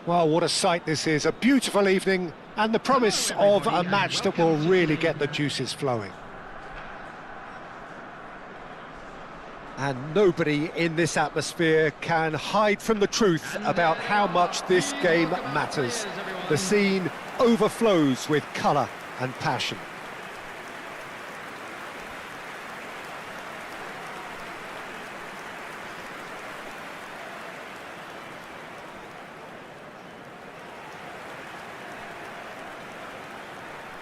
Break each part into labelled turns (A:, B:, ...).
A: Well, what a sight this is, a beautiful evening and the promise of a match that will really get the juices flowing. And nobody in this atmosphere can hide from the truth about how much this game matters. The scene overflows with colour and passion.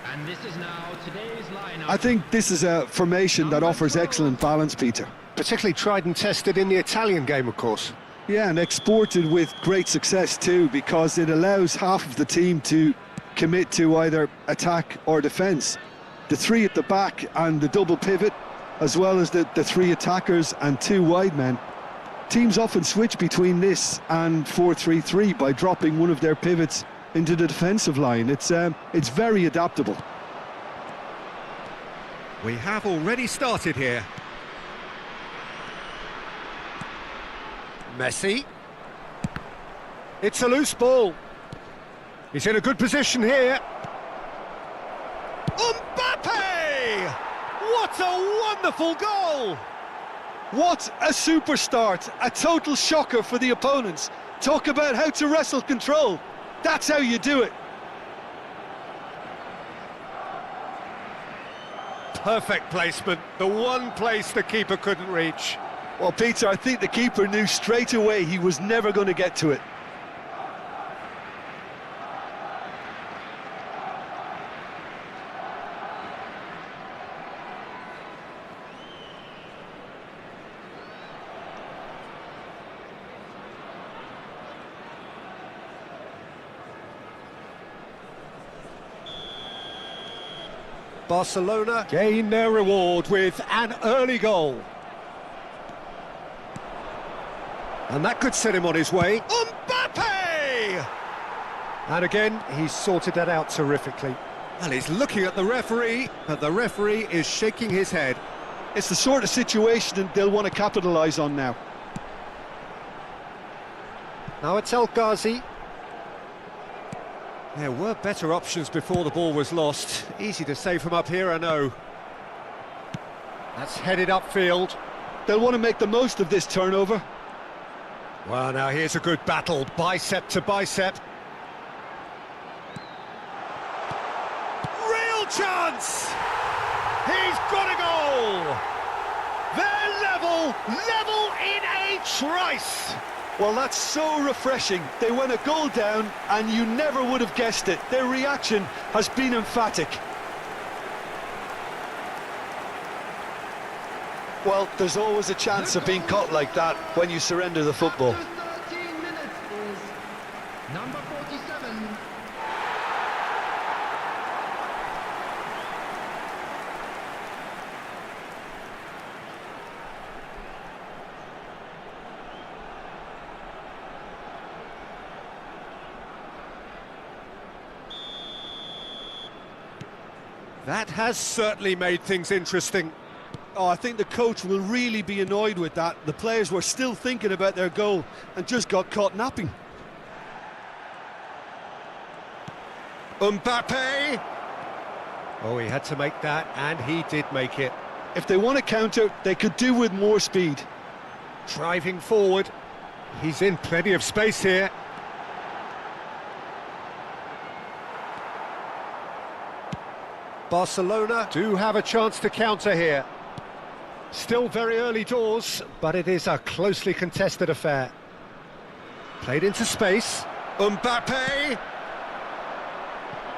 B: And this is now today's lineup.
C: I think this is a formation that offers excellent balance, Peter.
A: Particularly tried and tested in the Italian game, of course.
C: Yeah, and exported with great success too, because it allows half of the team to commit to either attack or defence. The three at the back and the double pivot, as well as the three attackers and two wide men. Teams often switch between this and 4-3-3 by dropping one of their pivots into the defensive line. It's very adaptable.
A: We have already started here. Messi. It's a loose ball. He's in a good position here. Mbappe! What a wonderful goal!
C: What a super start, a total shocker for the opponents. Talk about how to wrestle control. That's how you do it.
A: Perfect placement, the one place the keeper couldn't reach.
C: Well, Peter, I think the keeper knew straight away he was never going to get to it.
A: Barcelona gain their reward with an early goal. And that could set him on his way. Mbappe! And again, he's sorted that out terrifically. And he's looking at the referee, but the referee is shaking his head.
C: It's the sort of situation that they'll want to capitalise on now.
A: Now it's El Ghazi. There were better options before the ball was lost. Easy to say from up here, I know. That's headed upfield.
C: They'll want to make the most of this turnover.
A: Well, now here's a good battle, bicep to bicep. Real chance! He's got a goal! They're level in a trice!
C: Well, that's so refreshing. They went a goal down and you never would have guessed it. Their reaction has been emphatic. Well, there's always a chance of being caught like that when you surrender the football.
B: After 13 minutes is number 47.
A: That has certainly made things interesting.
C: Oh, I think the coach will really be annoyed with that. The players were still thinking about their goal and just got caught napping.
A: Mbappe! Oh, he had to make that, and he did make it.
C: If they want to counter, they could do with more speed.
A: Driving forward. He's in plenty of space here. Barcelona do have a chance to counter here. Still very early doors, but it is a closely contested affair. Played into space. Mbappe!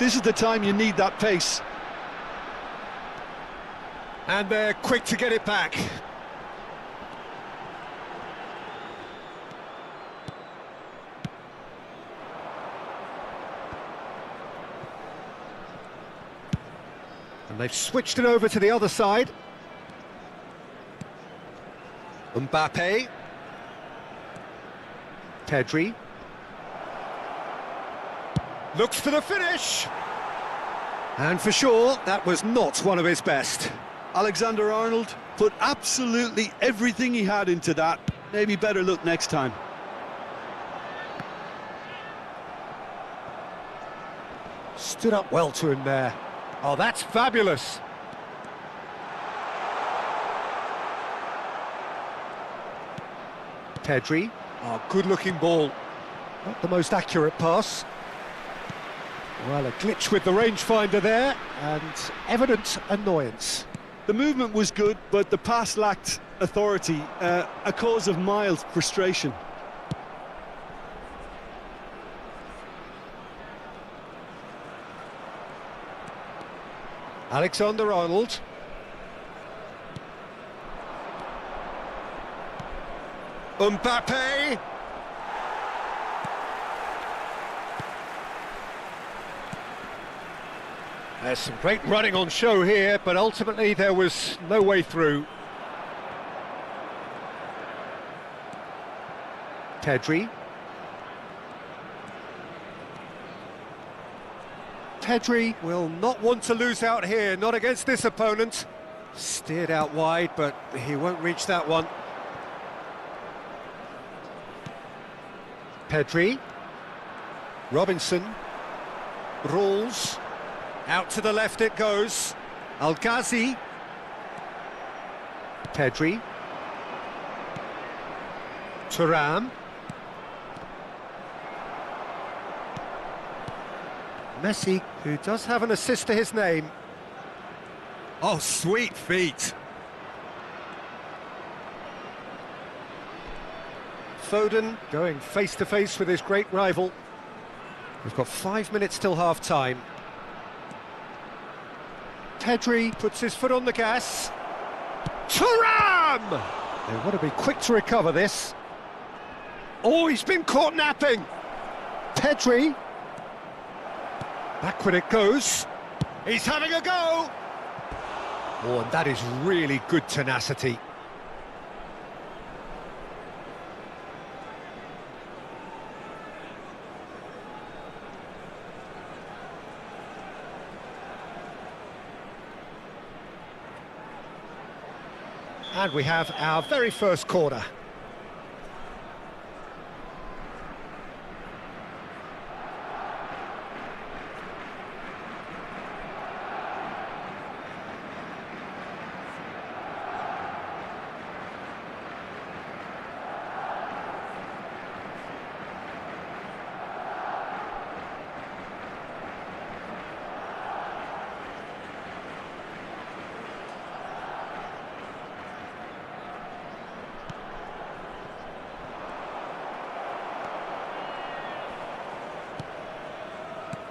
C: This is the time you need that pace.
A: And they're quick to get it back. And they've switched it over to the other side. Mbappe. Pedri. Looks for the finish. And for sure, that was not one of his best.
C: Alexander-Arnold put absolutely everything he had into that. Maybe better luck next time.
A: Stood up well to him there. Oh, that's fabulous. Pedri. Oh, good-looking ball. Not the most accurate pass. Well, a glitch with the rangefinder there, and evident annoyance.
C: The movement was good, but the pass lacked authority, a cause of mild frustration.
A: Alexander-Arnold. Mbappe. There's some great running on show here, but ultimately there was no way through. Pedri. Pedri will not want to lose out here, not against this opponent. Steered out wide, but he won't reach that one. Pedri. Robinson. Rolls. Out to the left it goes. Al-Ghazi. Pedri. Thuram. Messi, who does have an assist to his name. Oh, sweet feet. Foden going face-to-face with his great rival. We've got 5 minutes till half-time. Pedri puts his foot on the gas. Thuram! They want to be quick to recover this. Oh, he's been caught napping. Pedri. Backward it goes. He's having a go. Oh, and that is really good tenacity. And we have our very first corner.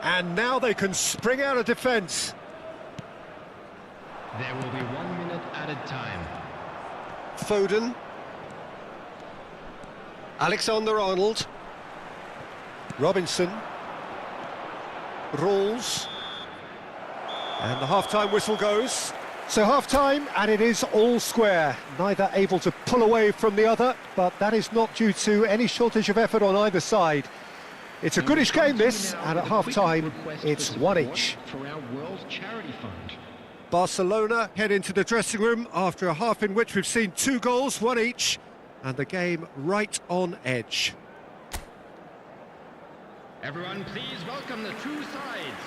A: And now they can spring out of defence.
B: There will be 1 minute added time.
A: Foden. Alexander-Arnold. Robinson. Rolls. And the half-time whistle goes. So half-time, and it is all square. Neither able to pull away from the other, but that is not due to any shortage of effort on either side. It's a goodish game, this, and at half-time, it's one each.
B: For our World Charity Fund.
A: Barcelona head into the dressing room after a half in which we've seen 2 goals, one each, and the game right on edge.
B: Everyone, please welcome the two sides.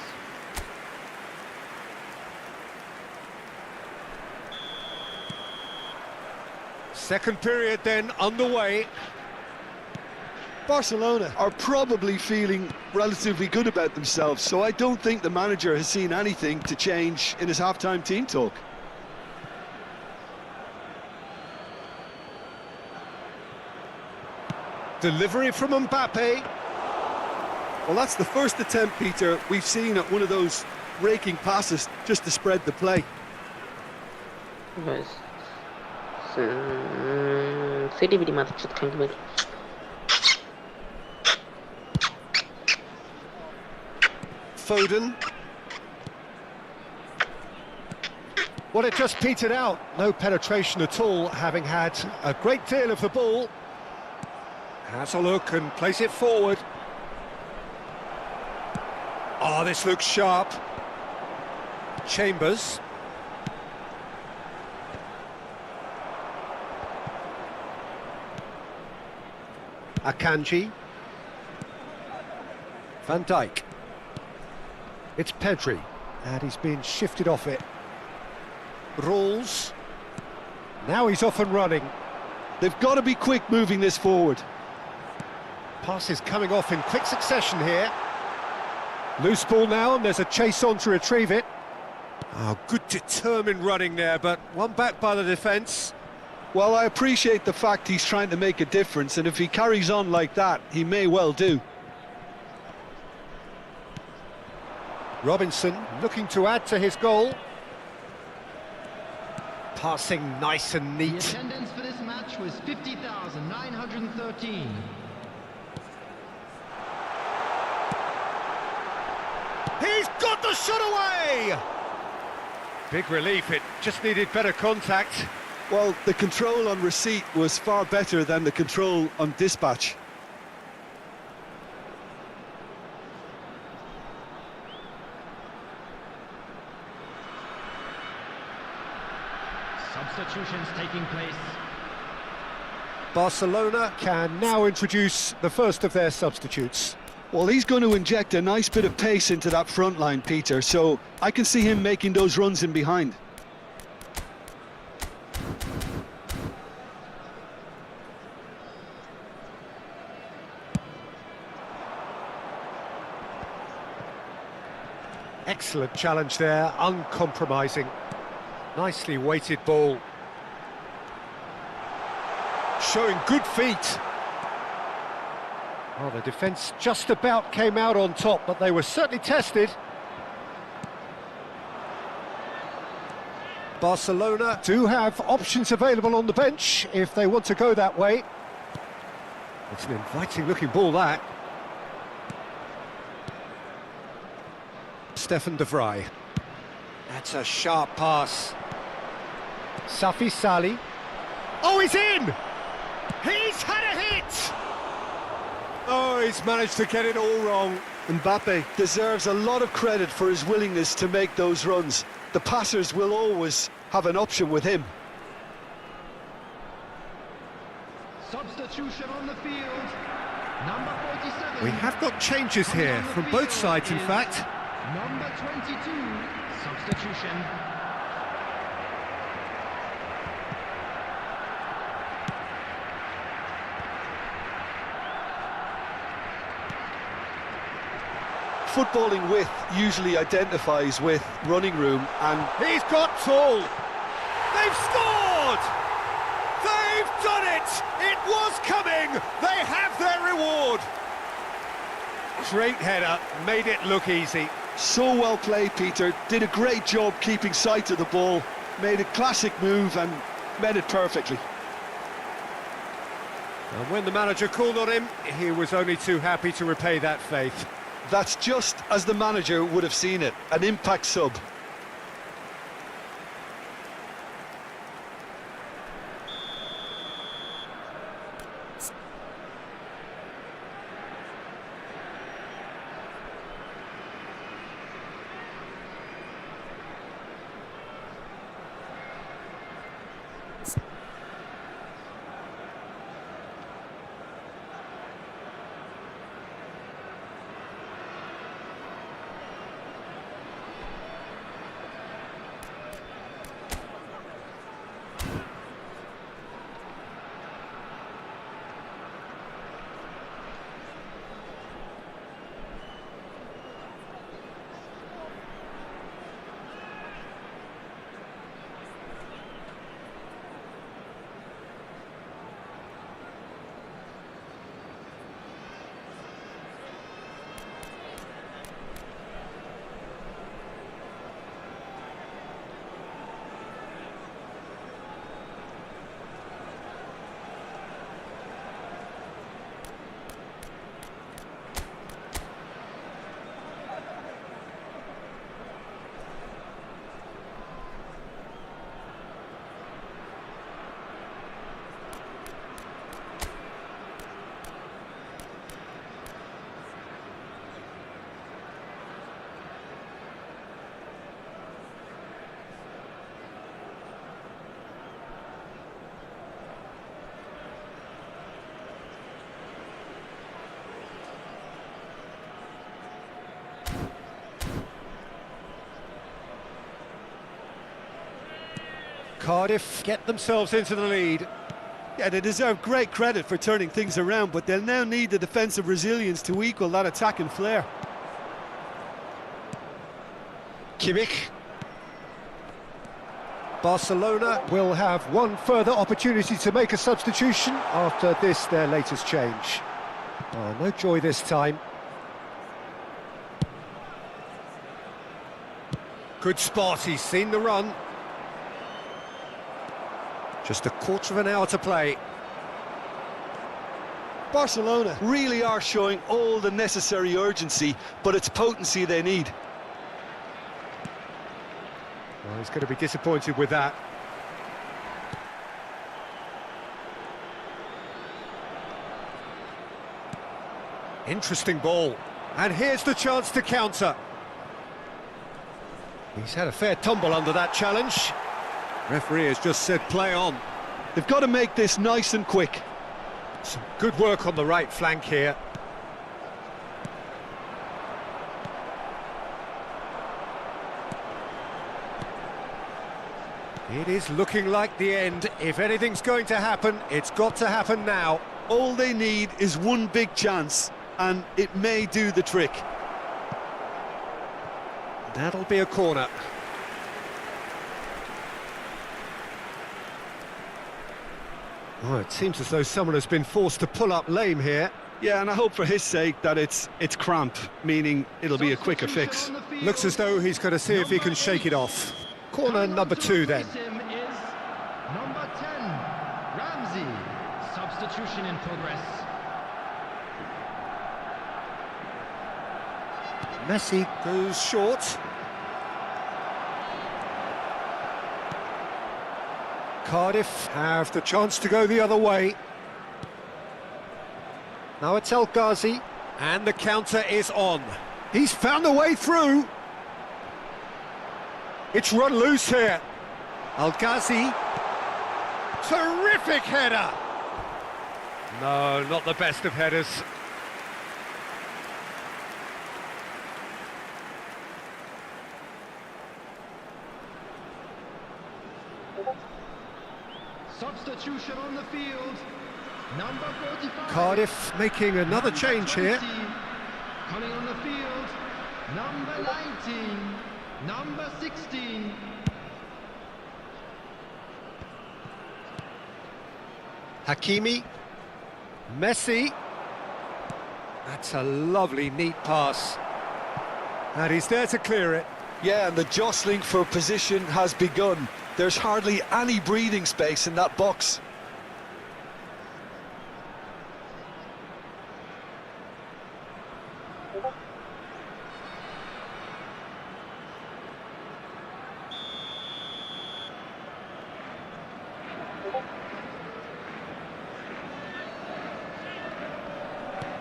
A: Second period then underway.
C: Barcelona are probably feeling relatively good about themselves, so I don't think the manager has seen anything to change in his half-time team talk.
A: Delivery from Mbappe.
C: Well, that's the first attempt, Peter, we've seen at one of those raking passes just to spread the play.
D: Mas seria virimata przed kręgiem.
A: Foden. Well, it just petered out. No penetration at all, having had a great deal of the ball. Has a look and plays it forward. Oh, this looks sharp. Chambers. Akanji. Van Dijk. It's Pedri, and he's been shifted off it. Rolls. Now he's off and running.
C: They've got to be quick moving this forward.
A: Pass is coming off in quick succession here. Loose ball now, and there's a chase on to retrieve it. Oh, good determined running there, but one back by the defence.
C: Well, I appreciate the fact he's trying to make a difference, and if he carries on like that, he may well do.
A: Robinson looking to add to his goal. Passing nice and
B: The
A: neat.
B: attendance for this match was 50,913.
A: He's got the shot away! Big relief, it just needed better contact.
C: Well, the control on receipt was far better than the control on dispatch.
B: Substitutions taking place.
A: Barcelona can now introduce the first of their substitutes.
C: Well, he's going to inject a nice bit of pace into that front line, Peter, so I can see him making those runs in behind.
A: Excellent challenge there, uncompromising. Nicely weighted ball. Showing good feet. Well, the defence just about came out on top, but they were certainly tested. Barcelona do have options available on the bench if they want to go that way. It's an inviting looking ball, that. Stefan de Vrij. That's a sharp pass. Safi Salih. Oh, he's in! He's had a hit! Oh, he's managed to get it all wrong.
C: Mbappe deserves a lot of credit for his willingness to make those runs. The passers will always have an option with him.
B: Substitution on the field. Number 47.
A: We have got changes here from both sides, in fact.
B: Number 22. Substitution.
C: Footballing width usually identifies with running room, and
A: He's got tall. They've scored! They've done it! It was coming! They have their reward! Great header, made it look easy.
C: so well played, Peter. Did a great job keeping sight of the ball, made a classic move and met it perfectly.
A: And when the manager called on him, he was only too happy to repay that faith.
C: That's just as the manager would have seen it, an impact sub.
A: Cardiff get themselves into the lead.
C: Yeah, they deserve great credit for turning things around, but they'll now need the defensive resilience to equal that attacking flair.
A: Kimmich. Barcelona will have one further opportunity to make a substitution after this, their latest change. Oh, no joy this time. Good spot, he's seen the run. Just a quarter of an hour to play.
C: Barcelona really are showing all the necessary urgency, but it's potency they need.
A: Well, he's going to be disappointed with that. Interesting ball. And here's the chance to counter. He's had a fair tumble under that challenge. Referee has just said play on.
C: They've got to make this nice and quick.
A: Some good work on the right flank here. It is looking like the end. If anything's going to happen, it's got to happen now.
C: All they need is one big chance, and it may do the trick.
A: That'll be a corner. Oh, it seems as though someone has been forced to pull up lame here.
C: Yeah, and I hope for his sake that it's cramp, meaning it'll be a quicker fix.
A: Looks as though he's going to see if he can shake it off. Corner number 2 then.
B: Number 10, Ramsey. Substitution in progress.
A: Messi goes short. Cardiff have the chance to go the other way. Now it's El Ghazi, and the counter is on. He's found a way through. It's run loose here. El Ghazi. Terrific header. No, not the best of headers.
B: Substitution on the field. Number 45.
A: Cardiff making another change here.
B: Coming on the field. Number 19. Number 16.
A: Hakimi. Messi. That's a lovely, neat pass. And he's there to clear it.
C: Yeah, and the jostling for position has begun. There's hardly any breathing space in that box.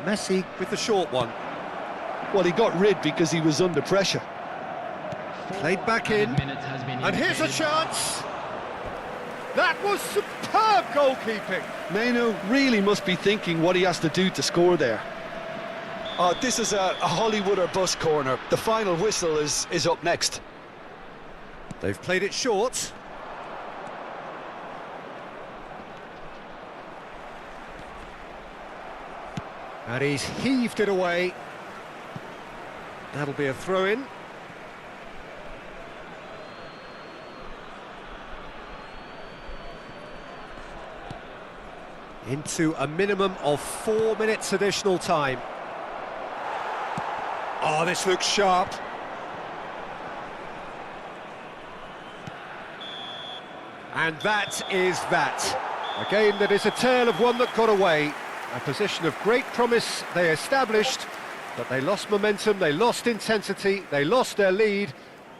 A: Messi with the short one.
C: Well, he got rid because he was under pressure.
A: Played back in, and here's a chance! That was superb goalkeeping!
C: Maino really must be thinking what he has to do to score there. Oh, this is a Hollywood or bust corner. The final whistle is up next.
A: They've played it short. And he's heaved it away. That'll be a throw-in. Into a minimum of 4 minutes additional time. Oh, this looks sharp. And that is that. A game that is a tale of one that got away. A position of great promise they established, but they lost momentum, they lost intensity, they lost their lead,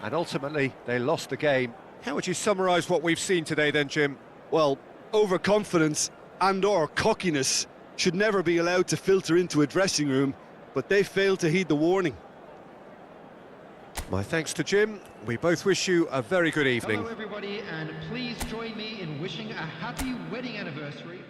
A: and ultimately they lost the game. How would you summarise what we've seen today then, Jim?
C: Well, overconfidence and/or cockiness should never be allowed to filter into a dressing room, but they failed to heed the warning.
A: My thanks to Jim. We both wish you a very good evening.
B: Hello everybody, and please join me in wishing a happy wedding anniversary.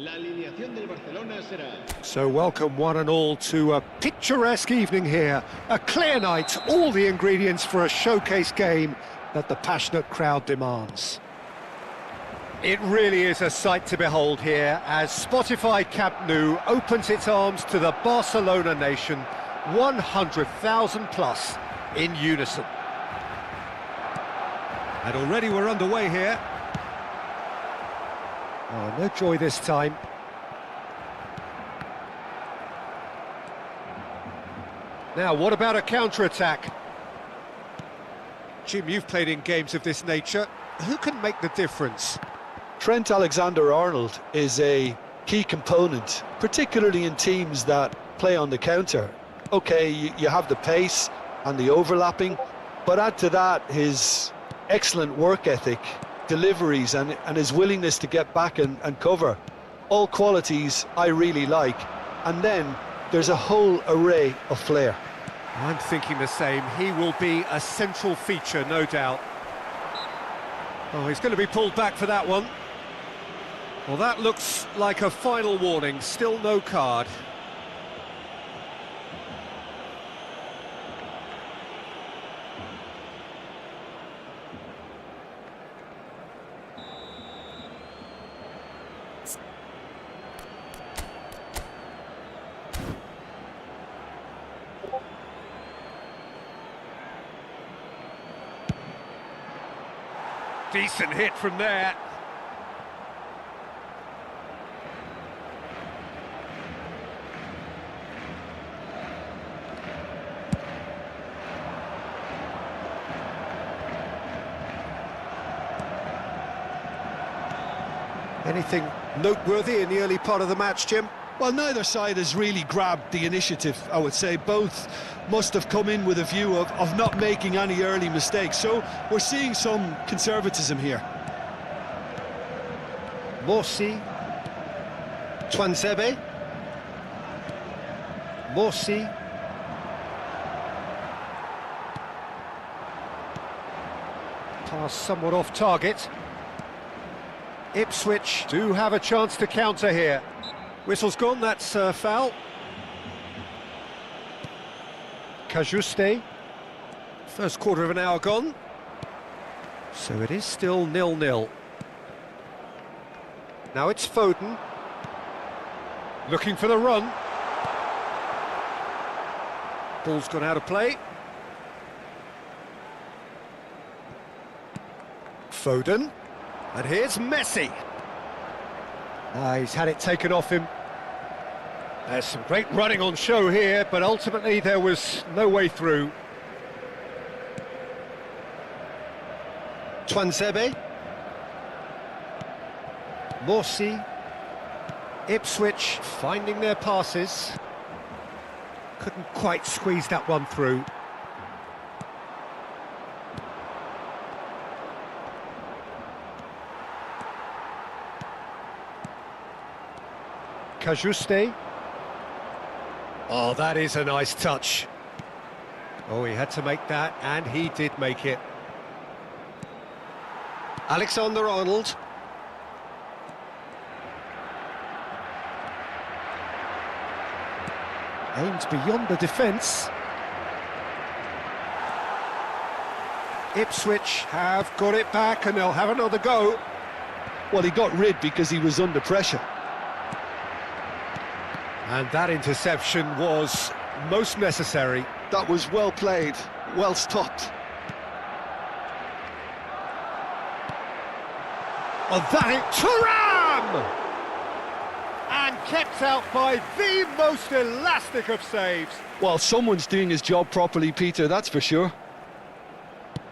E: La alineación del Barcelona será...
A: So welcome one and all to a picturesque evening here. A clear night, all the ingredients for a showcase game that the passionate crowd demands. It really is a sight to behold here as Spotify Camp Nou opens its arms to the Barcelona nation, 100,000 plus in unison. And already we're underway here. Oh, no joy this time. Now, what about a counter-attack? Jim, you've played in games of this nature. Who can make the difference?
C: Trent Alexander-Arnold is a key component, particularly in teams that play on the counter. Okay, you have the pace and the overlapping, but add to that his excellent work ethic, deliveries and his willingness to get back and cover. All qualities I really like. And then there's a whole array of flair.
A: I'm thinking the same. He will be a central feature, no doubt. Oh, he's going to be pulled back for that one. Well, that looks like a final warning. Still no card. Decent hit from there. Anything noteworthy in the early part of the match, Jim?
C: Well, neither side has really grabbed the initiative, I would say. Both must have come in with a view of not making any early mistakes. So we're seeing some conservatism here.
A: Morsi. Twanzebe. Morsi. Pass somewhat off target. Ipswich do have a chance to counter here. Whistle's gone, that's foul. Cajuste. First quarter of an hour gone. So it is still 0-0. Now it's Foden. Looking for the run. Ball's gone out of play. Foden. And here's Messi. He's had it taken off him. There's some great running on show here, but ultimately there was no way through. Twanzebe. Morsi. Ipswich finding their passes. Couldn't quite squeeze that one through. Cajuste. Oh, that is a nice touch. Oh, he had to make that, and he did make it. Alexander-Arnold. Aimed beyond the defence. Ipswich have got it back, and they'll have another go.
C: Well, he got rid because he was under pressure.
A: And that interception was most necessary.
C: That was well played, well stopped.
A: Oh, that it, Thuram! And kept out by the most elastic of saves.
C: Well, someone's doing his job properly, Peter, that's for sure.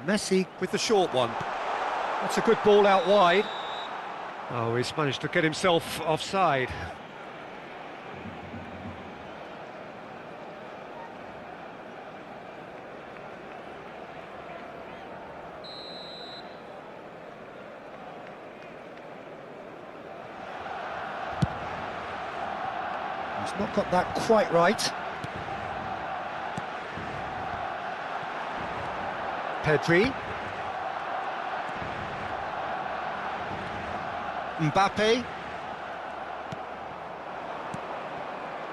A: Messi with the short one. That's a good ball out wide. Oh, he's managed to get himself offside. He's not got that quite right. Pedri. Mbappe.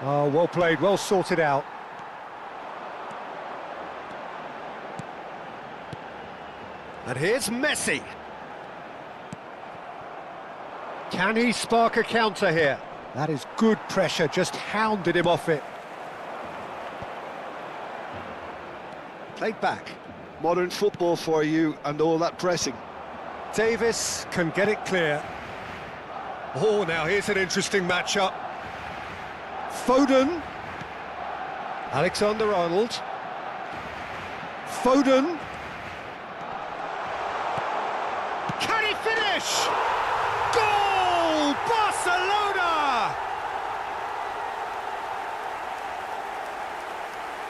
A: Oh, well played, well sorted out. And here's Messi. Can he spark a counter here? That is good pressure, just hounded him off it. Played back.
C: Modern football for you and all that pressing.
A: Davis can get it clear. Oh, now here's an interesting matchup. Foden. Alexander-Arnold. Foden. Can he finish? Goal! Barcelona!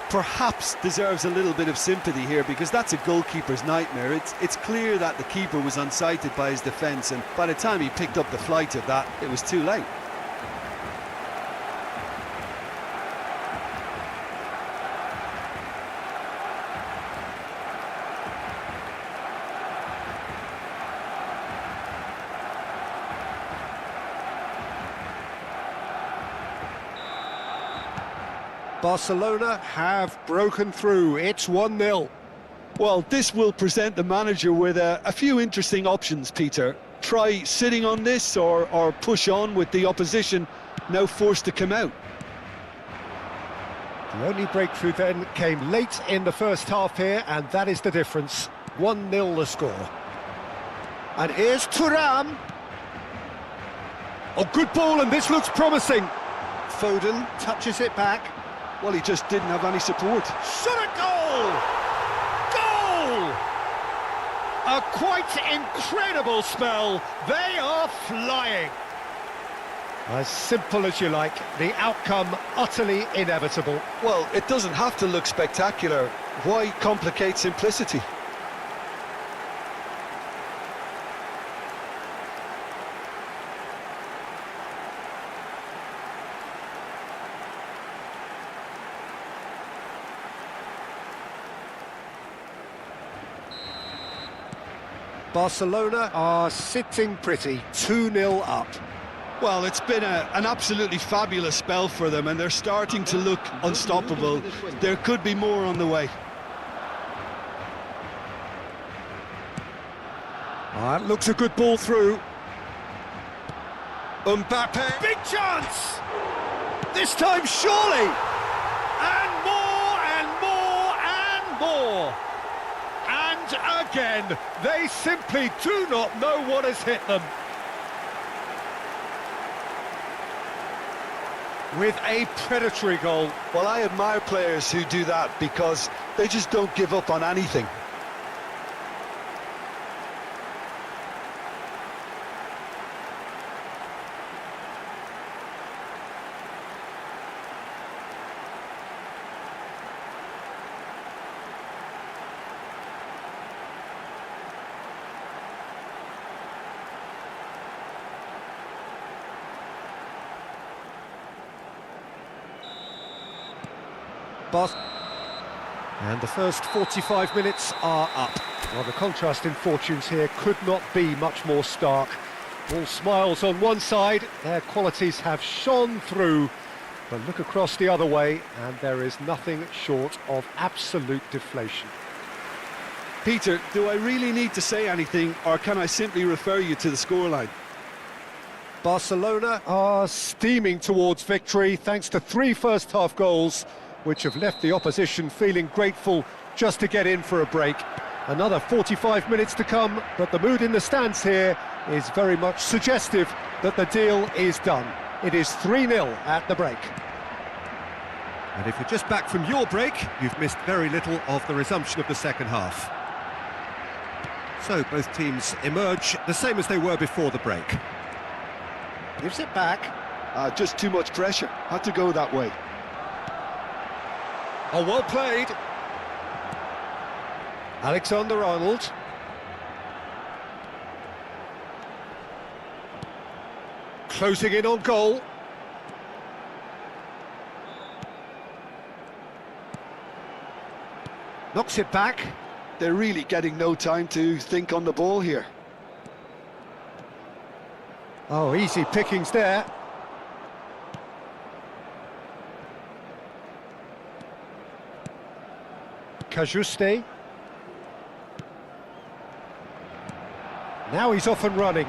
C: Perhaps deserves a little bit of sympathy here, because that's a goalkeeper's nightmare. It's clear that the keeper was unsighted by his defence, and by the time he picked up the flight of that, it was too late.
A: Barcelona have broken through. It's 1-0.
C: Well, this will present the manager with a few interesting options, Peter. Try sitting on this or push on with the opposition now forced to come out.
A: The only breakthrough then came late in the first half here, and that is the difference. 1-0 the score. And here's Thuram. Oh, good ball, and this looks promising. Foden touches it back.
C: Well, he just didn't have any support.
A: Shot a goal! Goal! A quite incredible spell. They are flying. As simple as you like, the outcome utterly inevitable.
C: Well, it doesn't have to look spectacular. Why complicate simplicity?
A: Barcelona are sitting pretty, 2-0 up.
C: Well, it's been an absolutely fabulous spell for them, and they're starting to look unstoppable. There could be more on the way.
A: That looks a good ball through. Mbappe, big chance! This time surely! And more and more and more! And again, they simply do not know what has hit them. With a predatory goal.
C: Well, I admire players who do that, because they just don't give up on anything.
A: And the first 45 minutes are up. Well, the contrast in fortunes here could not be much more stark. All smiles on one side, their qualities have shone through. But look across the other way, and there is nothing short of absolute deflation.
C: Peter, do I really need to say anything, or can I simply refer you to the scoreline?
A: Barcelona are steaming towards victory thanks to 3 first-half goals, which have left the opposition feeling grateful just to get in for a break. Another 45 minutes to come, but the mood in the stands here is very much suggestive that the deal is done. It is 3-0 at the break. And if you're just back from your break, you've missed very little of the resumption of the second half. So both teams emerge the same as they were before the break. Gives it back.
C: Just too much pressure. Had to go that way.
A: Oh, well played. Alexander-Arnold. Closing in on goal. Knocks it back.
C: They're really getting no time to think on the ball here.
A: Oh, easy pickings there. Kajuste. Now he's off and running.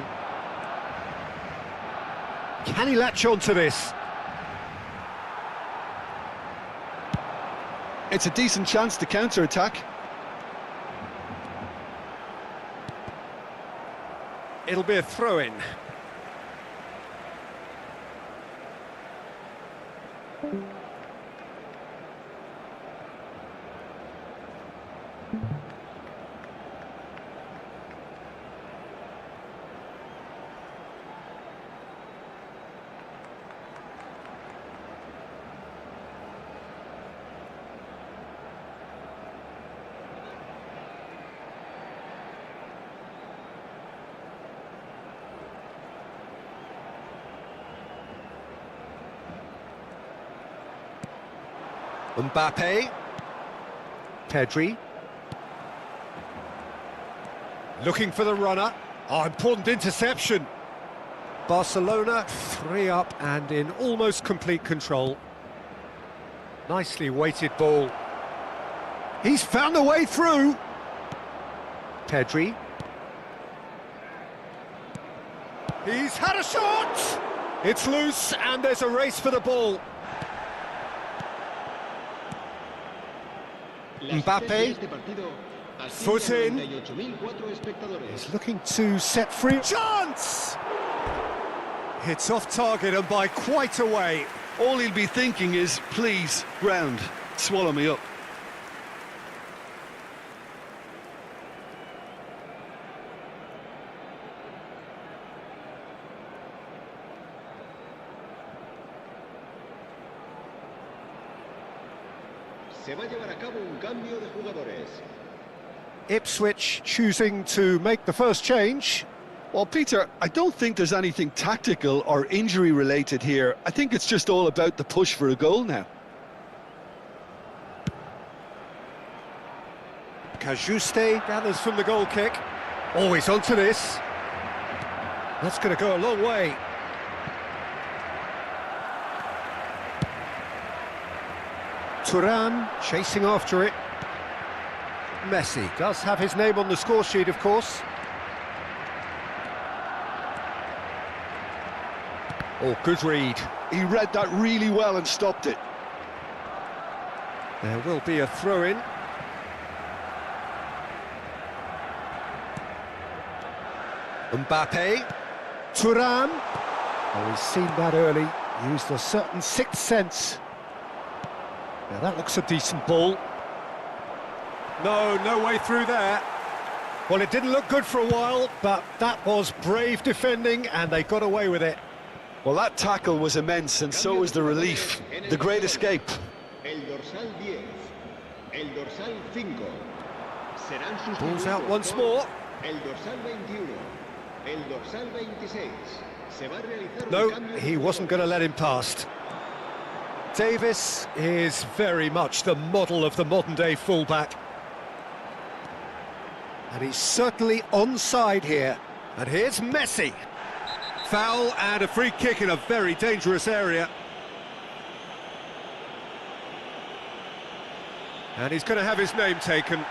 A: Can he latch on to this?
C: It's a decent chance to counter-attack.
A: It'll be a throw-in. Mbappe, Pedri, looking for the runner. Oh, important interception. Barcelona 3 up and in almost complete control. Nicely weighted ball. He's found a way through. Pedri. He's had a shot! It's loose and there's a race for the ball. Mbappe, foot in, he's looking to set free, chance! It's off target and by quite a way.
C: All he'll be thinking is, please, ground, swallow me up.
E: Se va a llevar a cabo un cambio de jugadores.
A: Ipswich choosing to make the first change.
C: Well, Peter, I don't think there's anything tactical or injury related here. I think it's just all about the push for a goal now.
A: Kajuste gathers from the goal kick. Oh, he's onto this. That's going to go a long way. Thuram chasing after it. Messi does have his name on the score sheet, of course. Oh, good read.
C: He read that really well and stopped it.
A: There will be a throw-in. Mbappe. Thuram. Oh, he's seen that early. Used a certain sixth sense. Now that looks a decent ball. No way through there. Well, it didn't look good for a while, but that was brave defending and they got away with it.
C: Well, that tackle was immense, and so was the relief. The great escape.
E: El dorsal 10, el dorsal 5. Serán sustituidos.
A: Ball's out once more.
E: El dorsal 21, el dorsal 26. Se va a realizar un
A: No,
E: cambio de
A: he wasn't going to let him past. Davis is very much the model of the modern-day fullback. And he's certainly onside here. And here's Messi. Foul and a free kick in a very dangerous area. And he's going to have his name taken.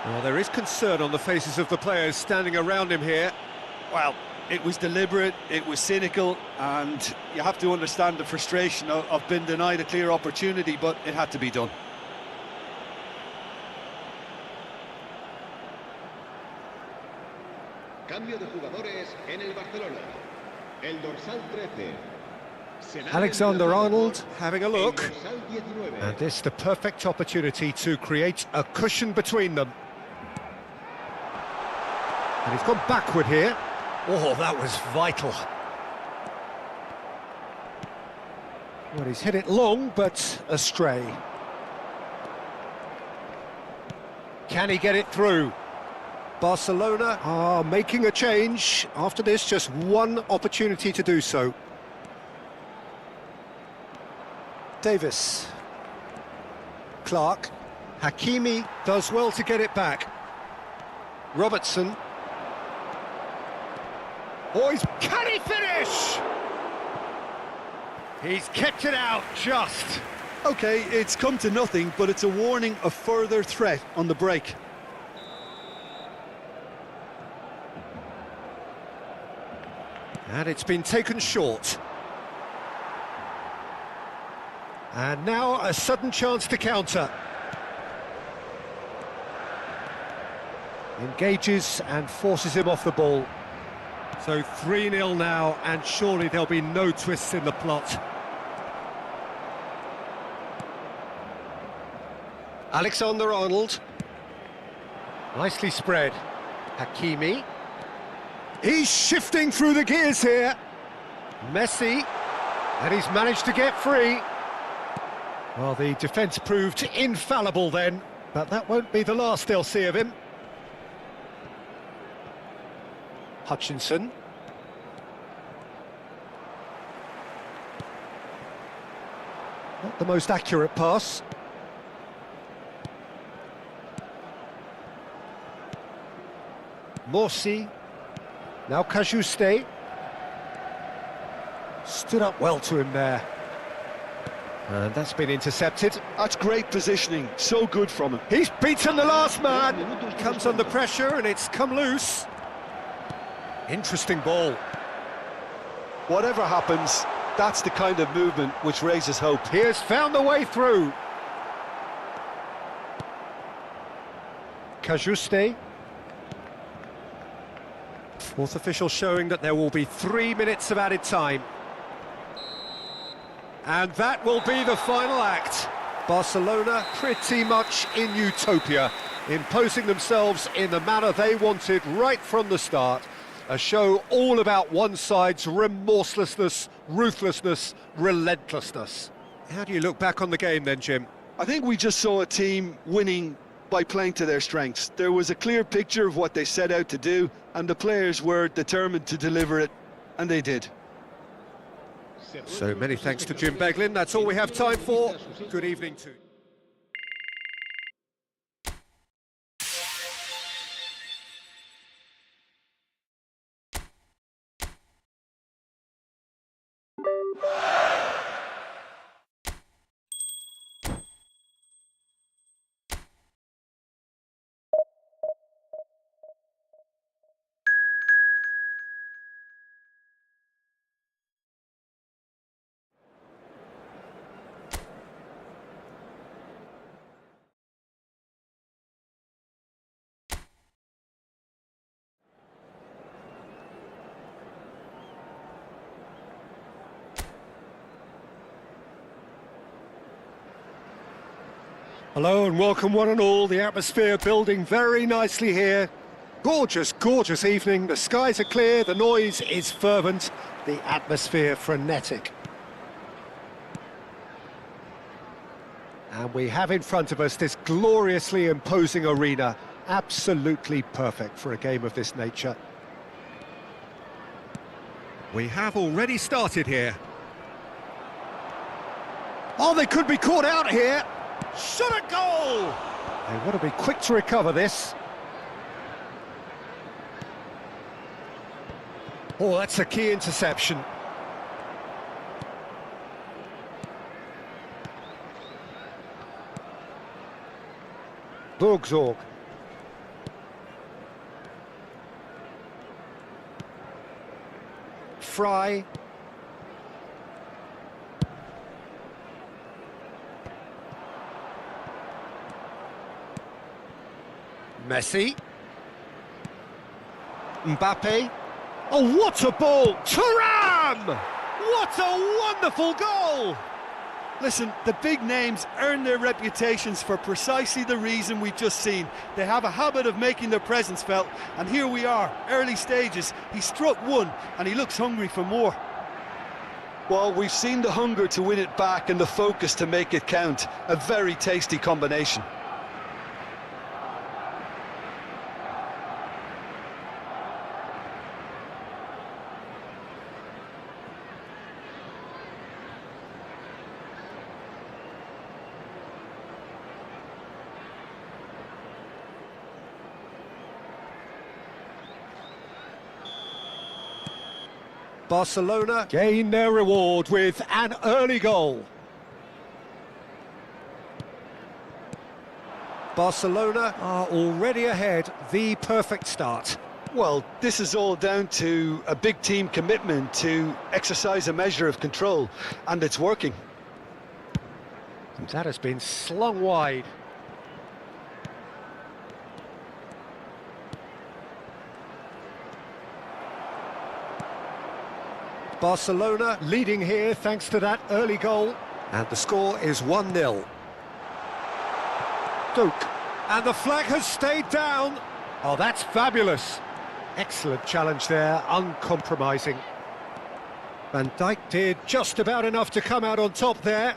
A: Well, there is concern on the faces of the players standing around him here.
C: Well, it was deliberate, it was cynical, and you have to understand the frustration of being denied a clear opportunity, but it had to be done.
E: Cambio de jugadores en el Barcelona. El dorsal 13. Será
A: Alexander-Arnold having a look.
E: el dorsal 19.
A: And this the perfect opportunity to create a cushion between them. And he's gone backward here. Oh, that was vital. Well, he's hit it long, but astray. Can he get it through? Barcelona are making a change. After this, just one opportunity to do so. Davis. Clark. Hakimi does well to get it back. Robertson. Oh, can he finish? He's kept it out just.
C: OK, it's come to nothing, but it's a warning of further threat on the break.
A: And it's been taken short. And now a sudden chance to counter. Engages and forces him off the ball. So 3-0 now, and surely there'll be no twists in the plot. Alexander-Arnold. Nicely spread. Hakimi. He's shifting through the gears here. Messi. And he's managed to get free. Well, the defence proved infallible then, but that won't be the last they'll see of him. Hutchinson. Not the most accurate pass. Morsi. Now Kajuste. Stood up well to him there. And that's been intercepted.
C: That's great positioning, so good from him.
A: He's beaten the last man. Comes under pressure and it's come loose. Interesting ball.
C: Whatever happens, that's the kind of movement which raises hope.
A: He has found the way through. Kajuste. Fourth official showing that there will be 3 minutes of added time. And that will be the final act. Barcelona pretty much in utopia, imposing themselves in the manner they wanted right from the start. A show all about one side's remorselessness, ruthlessness, relentlessness. How do you look back on the game then, Jim?
C: I think we just saw a team winning by playing to their strengths. There was a clear picture of what they set out to do, and the players were determined to deliver it, and they did.
A: So many thanks to Jim Beglin. That's all we have time for. Good evening to you. Hello and welcome one and all. The atmosphere building very nicely here. Gorgeous, gorgeous evening. The skies are clear, the noise is fervent, the atmosphere frenetic. And we have in front of us this gloriously imposing arena, absolutely perfect for a game of this nature. We have already started here. Oh, they could be caught out here. Shot a goal! They want to be quick to recover this. Oh, that's a key interception. Borgzorg. Fry. Messi. Mbappe. Oh, what a ball! Thuram! What a wonderful goal!
C: Listen, the big names earn their reputations for precisely the reason we've just seen. They have a habit of making their presence felt, and here we are, early stages. He struck one, and he looks hungry for more. Well, we've seen the hunger to win it back and the focus to make it count. A very tasty combination.
A: Barcelona gain their reward with an early goal. Barcelona are already ahead, the perfect start.
C: Well, this is all down to a big team commitment to exercise a measure of control, and it's working.
A: That has been slung wide. Barcelona leading here thanks to that early goal. And the score is 1-0. Duke. And the flag has stayed down. Oh, that's fabulous. Excellent challenge there, uncompromising. Van Dijk did just about enough to come out on top there.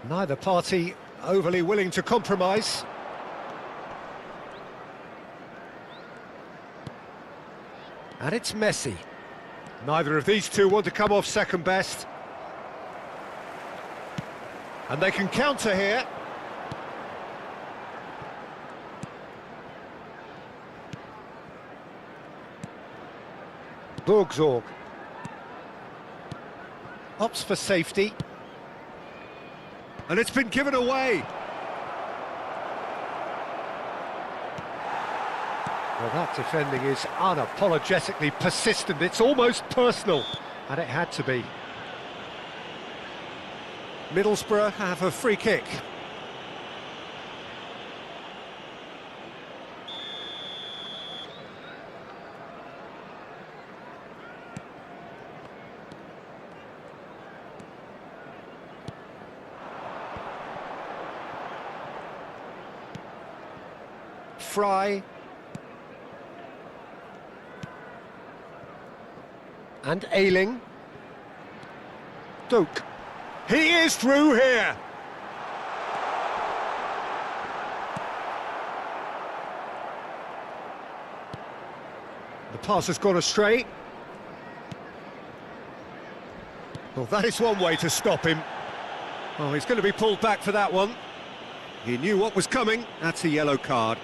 A: Neither party overly willing to compromise. And it's Messi. Neither of these two want to come off second best. And they can counter here. Borgzorg. Opts for safety. And it's been given away. Well, that defending is unapologetically persistent. It's almost personal. And it had to be. Middlesbrough have a free kick. Fry. And Ayling. Duke. He is through here. The pass has gone astray. Well, that is one way to stop him. Oh, he's going to be pulled back for that one. He knew what was coming. That's a yellow card.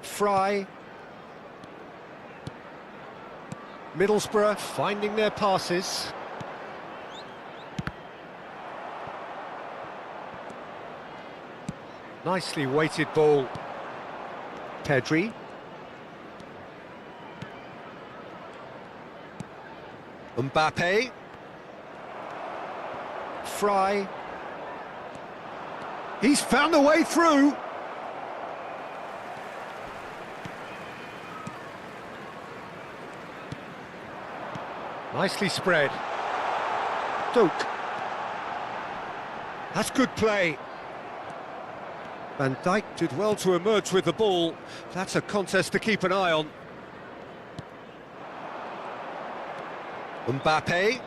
A: Fry. Middlesbrough finding their passes. Nicely weighted ball. Pedri. Mbappe. Fry. He's found a way through. Nicely spread. Duke. That's good play. Van Dijk did well to emerge with the ball. That's a contest to keep an eye on. Mbappe.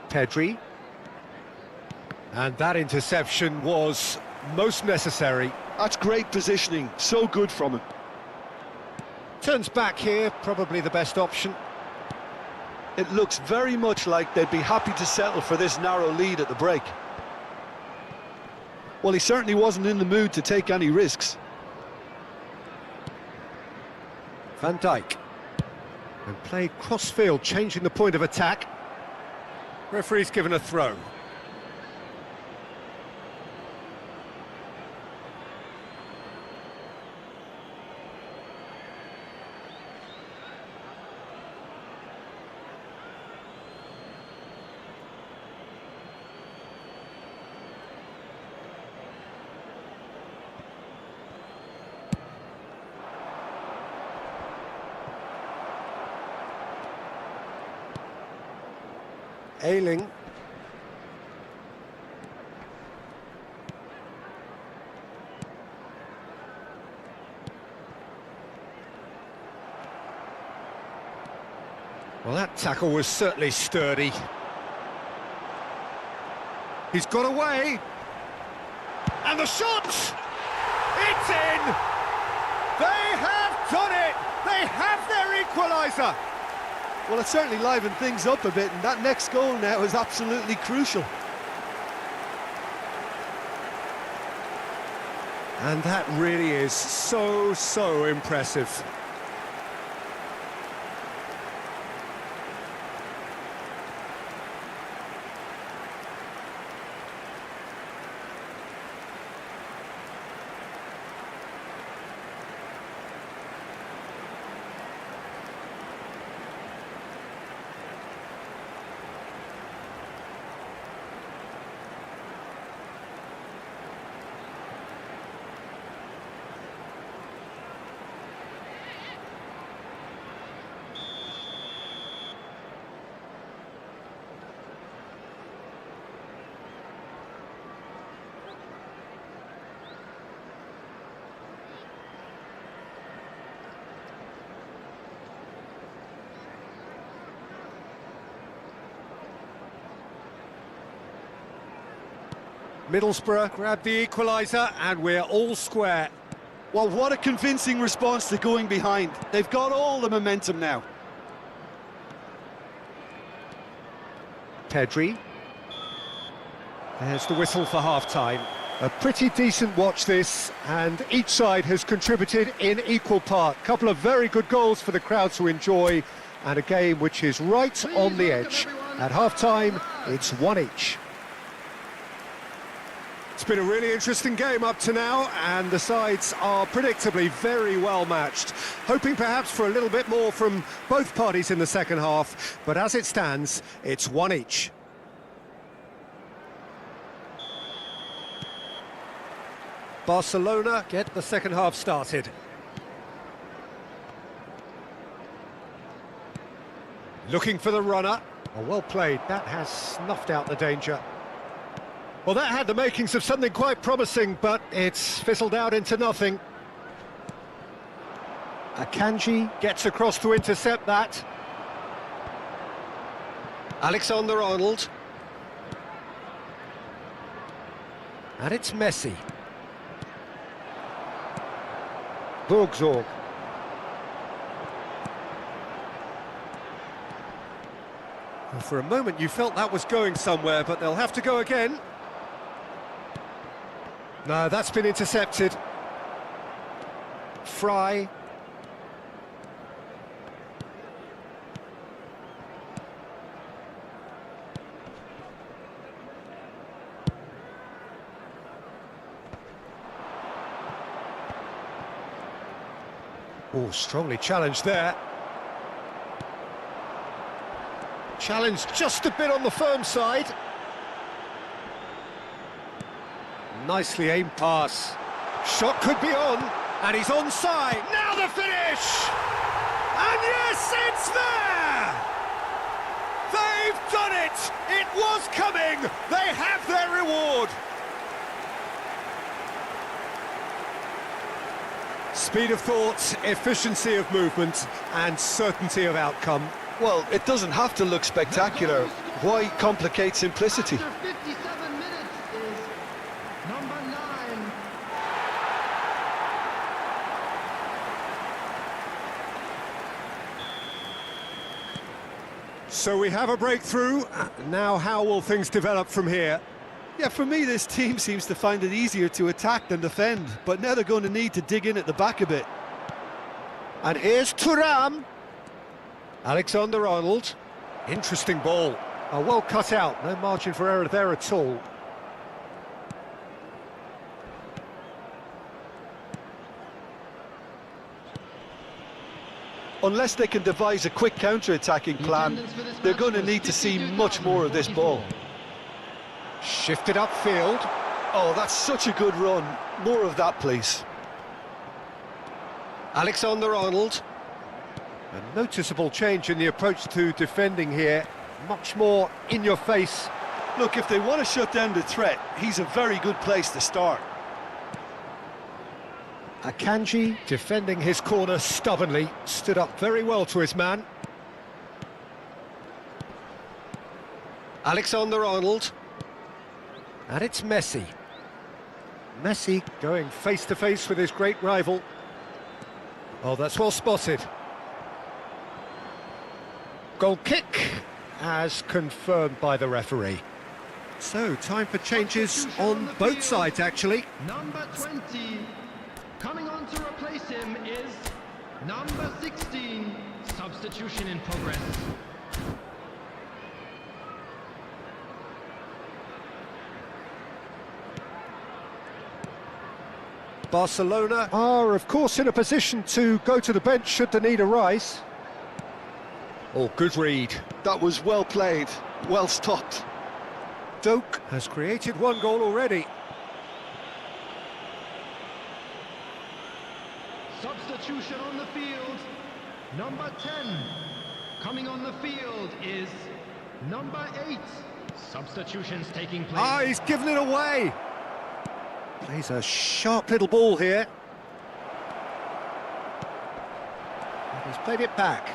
A: Pedri. And that interception was most necessary.
C: That's great positioning, so good from him.
A: Turns back here, probably the best option.
C: It looks very much like they'd be happy to settle for this narrow lead at the break. Well, he certainly wasn't in the mood to take any risks.
A: Van Dijk. And played cross-field, changing the point of attack. Referee's given a throw. Ayling. Well, that tackle was certainly sturdy. He's got away. And the shot! It's in! They have done it! They have their equaliser!
C: Well, it certainly livened things up a bit, and that next goal now is absolutely crucial.
A: And that really is so impressive. Middlesbrough grab the equaliser, and we're all square.
C: Well, what a convincing response to going behind. They've got all the momentum now.
A: Pedri. There's the whistle for half-time. A pretty decent watch this, and each side has contributed in equal part. Couple of very good goals for the crowd to enjoy, and a game which is right on the edge. At half-time, it's one each. It's been a really interesting game up to now, and the sides are predictably very well matched. Hoping perhaps for a little bit more from both parties in the second half, but as it stands, it's one each. Barcelona get the second half started. Looking for the runner. Oh, well played. That has snuffed out the danger. Well, that had the makings of something quite promising, but it's fizzled out into nothing. Akanji gets across to intercept that. Alexander-Arnold. And it's Messi. Borgzorg. Well, for a moment you felt that was going somewhere, but they'll have to go again. No, that's been intercepted. Fry. Oh, strongly challenged there. Challenged just a bit on the firm side. Nicely aimed pass. Shot could be on, and he's onside. Now the finish! And yes, it's there! They've done it! It was coming! They have their reward! Speed of thought, efficiency of movement, and certainty of outcome.
C: Well, it doesn't have to look spectacular. Why complicate simplicity?
B: After 57 minutes is number 9.
A: So we have a breakthrough. Now how will things develop from here?
C: Yeah, for me, this team seems to find it easier to attack than defend, but now they're going to need to dig in at the back a bit.
A: And here's Thuram. Alexander-Arnold. Interesting ball. Oh, well cut out. No margin for error there at all.
C: Unless they can devise a quick counter-attacking plan, they're going to need to see much more of this ball.
A: Shifted upfield.
C: Oh, that's such a good run. More of that, please.
A: Alexander-Arnold. A noticeable change in the approach to defending here. Much more in your face.
C: Look, if they want to shut down the threat, he's a very good place to start.
A: Akanji defending his corner stubbornly. Stood up very well to his man. Alexander-Arnold. And it's Messi. Messi going face-to-face with his great rival. Oh, that's well spotted. Goal kick, as confirmed by the referee. So, time for changes on both sides, actually.
B: Number 20. Coming on to replace him is number 16. Substitution in progress.
A: Barcelona are, of course, in a position to go to the bench should the need arise. Oh, good read.
C: That was well played, well stopped.
A: Doak has created one goal already.
B: Substitution on the field. Number 10. Coming on the field is number 8. Substitutions taking place.
A: Ah, he's given it away. Plays a sharp little ball here. And he's played it back.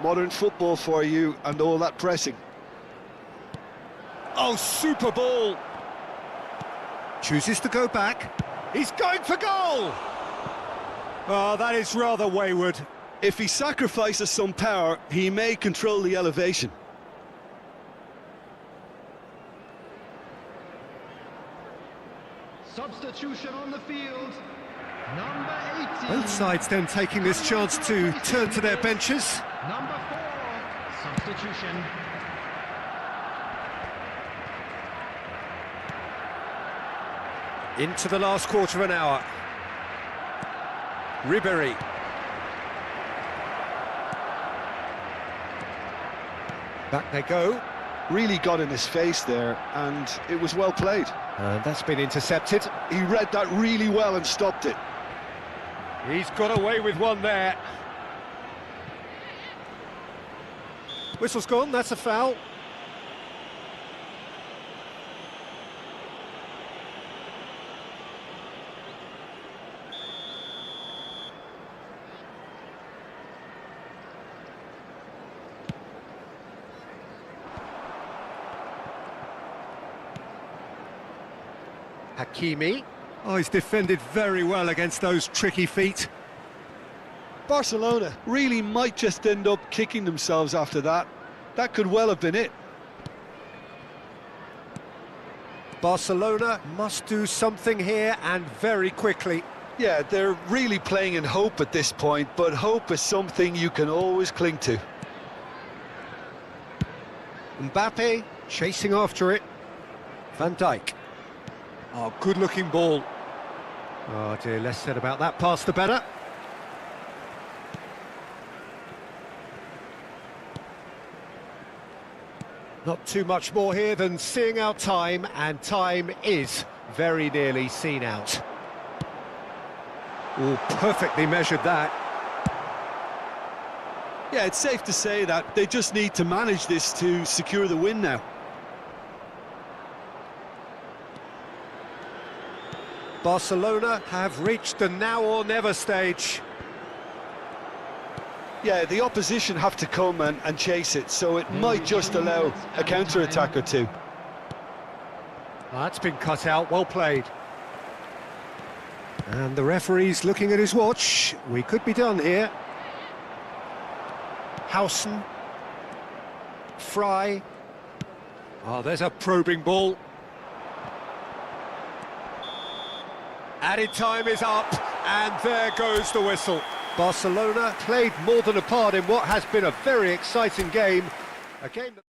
C: Modern football for you and all that pressing.
A: Oh, super ball. Chooses to go back. He's going for goal! Oh, that is rather wayward.
C: If he sacrifices some power, he may control the elevation.
B: Substitution on the field. Number 18.
A: Both sides then taking this chance to turn to their benches.
B: Number 4. Substitution.
A: Into the last quarter of an hour. Ribéry. Back they go.
C: Really got in his face there, and it was well played.
A: And that's been intercepted.
C: He read that really well and stopped it.
A: He's got away with one there. Whistle's gone, that's a foul. Hakimi. Oh, he's defended very well against those tricky feet.
C: Barcelona really might just end up kicking themselves after that. That could well have been it.
A: Barcelona must do something here, and very quickly.
C: Yeah, they're really playing in hope at this point, but hope is something you can always cling to.
A: Mbappe chasing after it. Van Dijk. Oh, good-looking ball. Oh dear, less said about that pass the better. Not too much more here than seeing out time, and time is very nearly seen out. Oh, perfectly measured that.
C: Yeah, it's safe to say that they just need to manage this to secure the win now.
A: Barcelona have reached the now or never stage.
C: Yeah, the opposition have to come and chase it, so it might just allow a counter-attack or two.
A: That's been cut out, well played. And the referee's looking at his watch. We could be done here. Howson. Fry. Oh, there's a probing ball. Added time is up, and there goes the whistle. Barcelona played more than a part in what has been a very exciting game. A game that...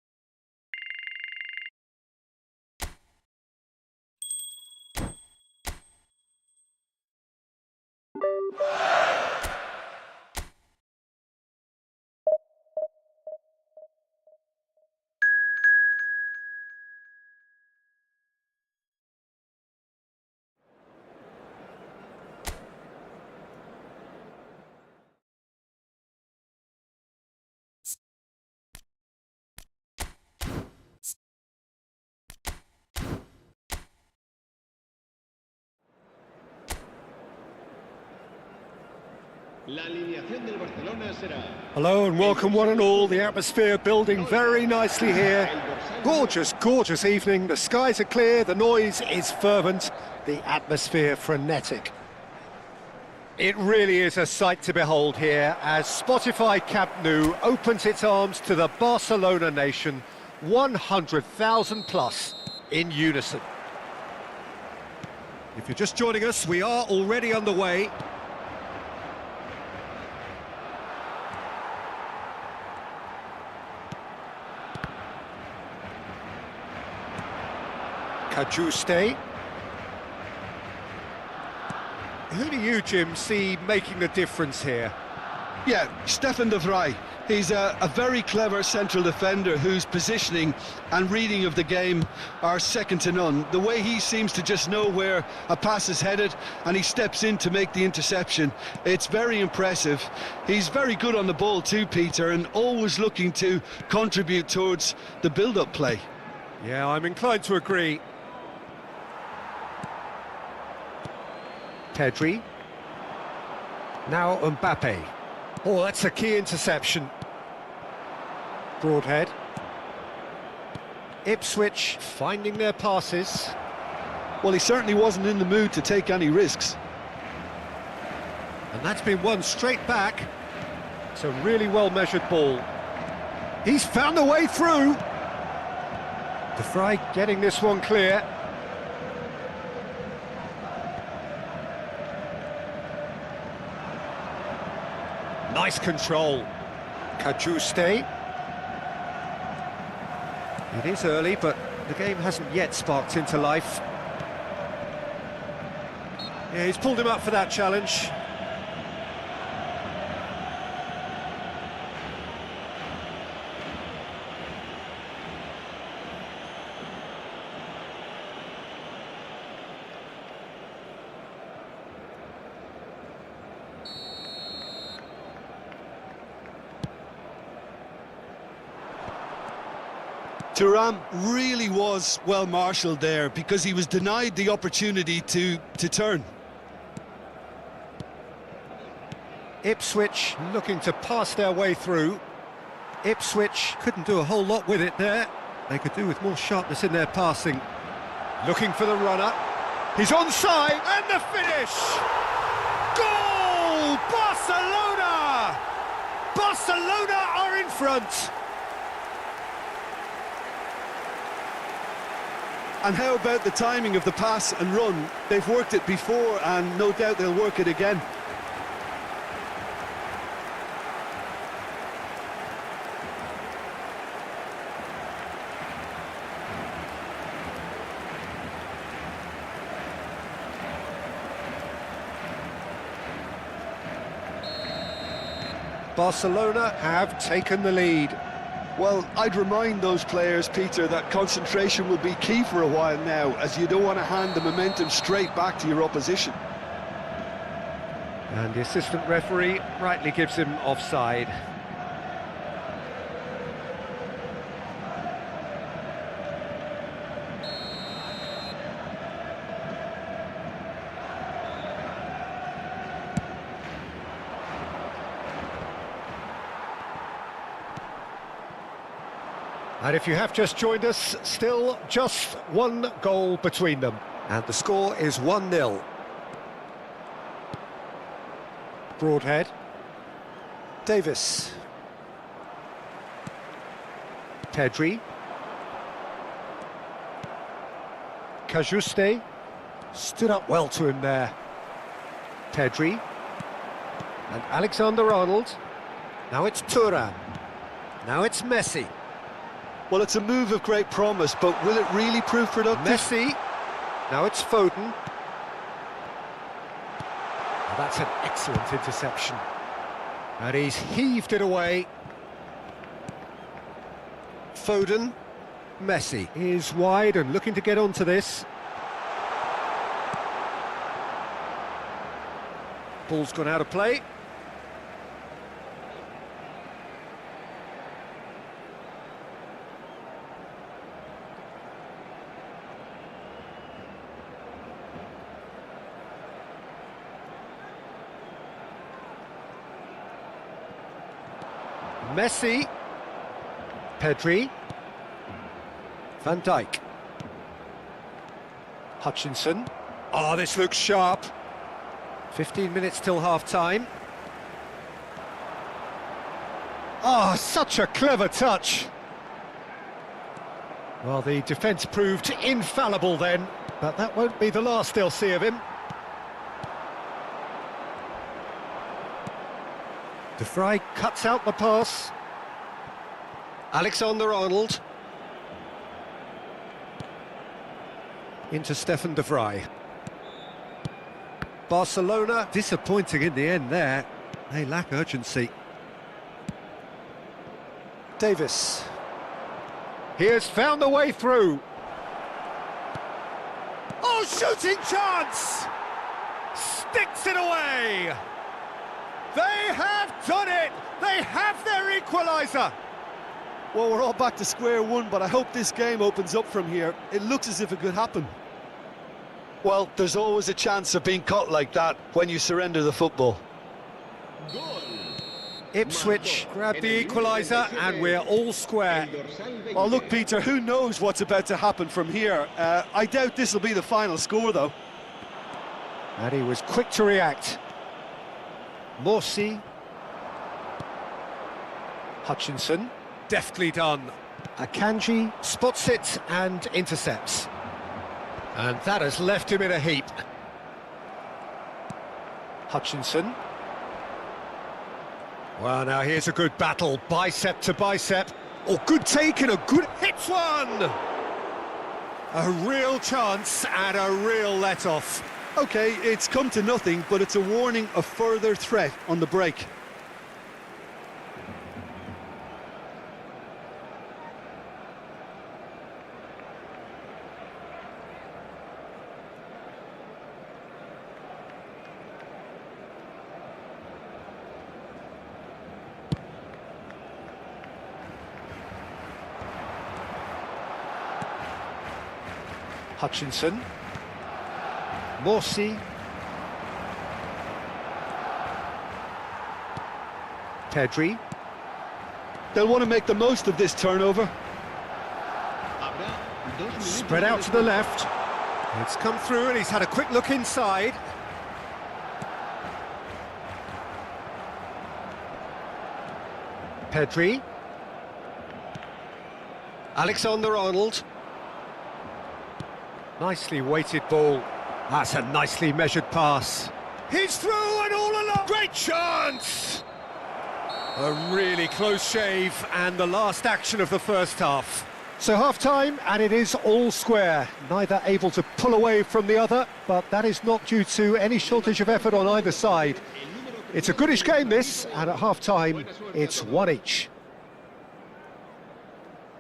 E: La alineación del Barcelona será...
A: Hello and welcome one and all. The atmosphere building very nicely here. Gorgeous, gorgeous evening. The skies are clear, the noise is fervent, the atmosphere frenetic. It really is a sight to behold here as Spotify Camp Nou opens its arms to the Barcelona nation, 100,000 plus in unison. If you're just joining us, we are already underway. Kajuste. Who do you, Jim, see making the difference here?
C: Yeah, Stefan de Vrij. He's a very clever central defender whose positioning and reading of the game are second to none. The way he seems to just know where a pass is headed and he steps in to make the interception, it's very impressive. He's very good on the ball too, Peter, and always looking to contribute towards the build-up play.
A: Yeah, I'm inclined to agree. Pedri. Now Mbappe. Oh, that's a key interception. Broadhead. Ipswich finding their passes.
C: Well, he certainly wasn't in the mood to take any risks.
A: And that's been won straight back. It's a really well-measured ball. He's found a way through. De Vrij getting this one clear. Nice control. Kajuste. It is early, but the game hasn't yet sparked into life. Yeah, he's pulled him up for that challenge.
C: Thuram really was well marshalled there because he was denied the opportunity to turn.
A: Ipswich looking to pass their way through. Ipswich couldn't do a whole lot with it there. They could do with more sharpness in their passing. Looking for the runner. He's onside, and the finish! Goal! Barcelona! Barcelona are in front.
C: And how about the timing of the pass and run? They've worked it before, and no doubt they'll work it again.
A: Barcelona have taken the lead.
C: Well, I'd remind those players, Peter, that concentration will be key for a while now, as you don't want to hand the momentum straight back to your opposition.
A: And the assistant referee rightly gives him offside. And if you have just joined us, still just one goal between them. And the score is 1-0. Broadhead. Davis. Pedri. Kajuste. Stood up well to him there. Pedri. And Alexander-Arnold. Now it's Thuram. Now it's Messi.
C: Well, it's a move of great promise, but will it really prove productive?
A: Messi. Now it's Foden. Well, that's an excellent interception. And he's heaved it away. Foden. Messi is wide and looking to get onto this. Ball's gone out of play. Messi, Pedri, Van Dijk, Hutchinson. Oh, this looks sharp. 15 minutes till half-time. Oh, such a clever touch. Well, the defence proved infallible then, but that won't be the last they'll see of him. De Vrij cuts out the pass. Alexander-Arnold. Into Stefan De Vrij. Barcelona disappointing in the end there. They lack urgency. Davis. He has found a way through. Oh, shooting chance! Sticks it away! They have done it! They have their equaliser!
C: Well, we're all back to square one, but I hope this game opens up from here. It looks as if it could happen. Well, there's always a chance of being caught like that when you surrender the football.
E: Gol.
A: Ipswich grab the equaliser and we're all square.
C: Well, look, Peter, who knows what's about to happen from here? I doubt this will be the final score, though.
A: And he was quick to react. Messi. Hutchinson, deftly done. Akanji spots it and intercepts. And that has left him in a heap. Hutchinson. Well, now here's a good battle, bicep to bicep. Oh, good take and a good hit one! A real chance and a real let-off.
C: OK, it's come to nothing, but it's a warning of further threat on the break.
A: Hutchinson. Messi. Pedri.
C: They'll want to make the most of this turnover.
A: Spread out to the left. It's come through and he's had a quick look inside. Pedri. Alexander-Arnold. Nicely weighted ball. That's a nicely measured pass. He's through and all along. Great chance! A really close shave and the last action of the first half. So half-time and it is all square. Neither able to pull away from the other, but that is not due to any shortage of effort on either side. It's a goodish game this, and at half-time it's one each.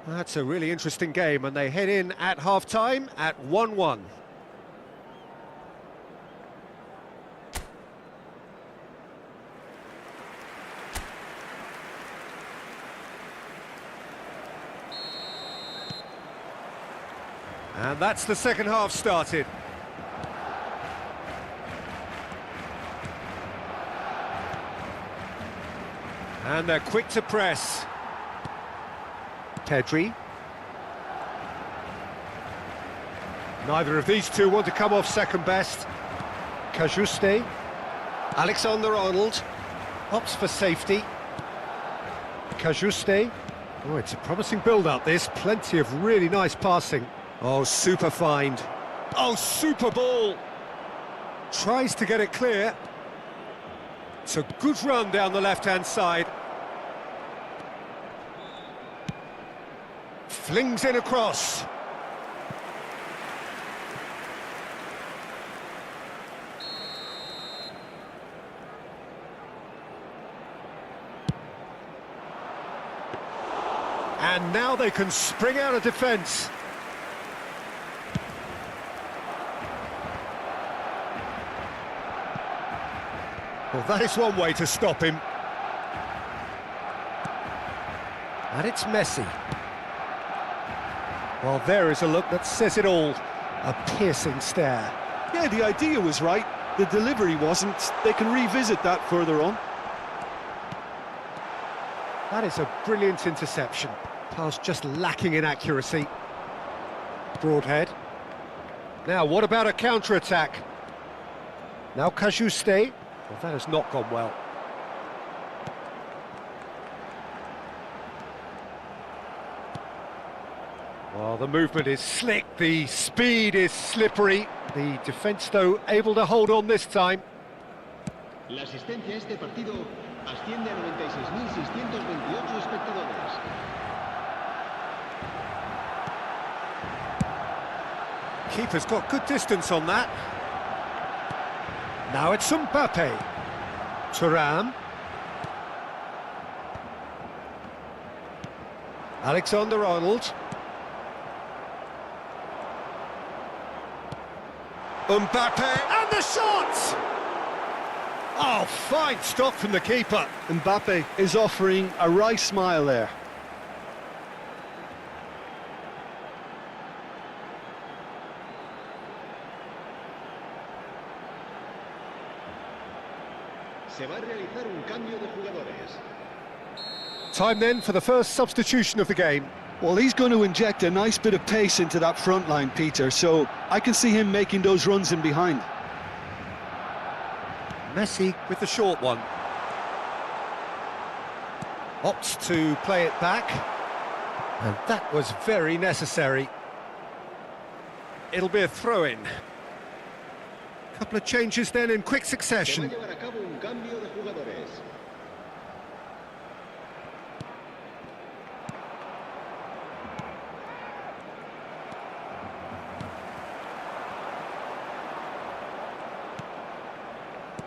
A: That's a really interesting game, and they head in at half-time at 1-1. And that's the second half started. And they're quick to press. Pedri. Neither of these two want to come off second best. Cajuste. Alexander-Arnold opts for safety. Cajuste. Oh, it's a promising build-up this. Plenty of really nice passing. Oh, super find. Oh, super ball. Tries to get it clear. It's a good run down the left-hand side. Flings in across. And now they can spring out of defence. Well, that is one way to stop him. And it's Messi. Well, there is a look that says it all. A piercing stare.
C: Yeah, the idea was right. The delivery wasn't. They can revisit that further on.
A: That is a brilliant interception. Pass just lacking in accuracy. Broadhead. Now, what about a counter-attack? Now Cajuste. Well, that has not gone well. Well, the movement is slick, the speed is slippery. The defence, though, able to hold on this time.
E: La asistencia a este partido asciende a 96.628 espectadores.
A: Keeper's got good distance on that. Now it's Mbappe. Thuram. Alexander-Arnold. Mbappe, and the shot! Oh, fine stop from the keeper.
C: Mbappe is offering a wry smile there.
E: Se va a realizar un cambio de jugadores.
A: Time then for the first substitution of the game.
C: Well, he's going to inject a nice bit of pace into that front line, Peter, so I can see him making those runs in behind.
A: Messi with the short one. Opts to play it back. And that was very necessary. It'll be a throw-in. Couple of changes then in quick
E: Se va a
A: succession.
E: llevar a cabo un cambio de jugadores.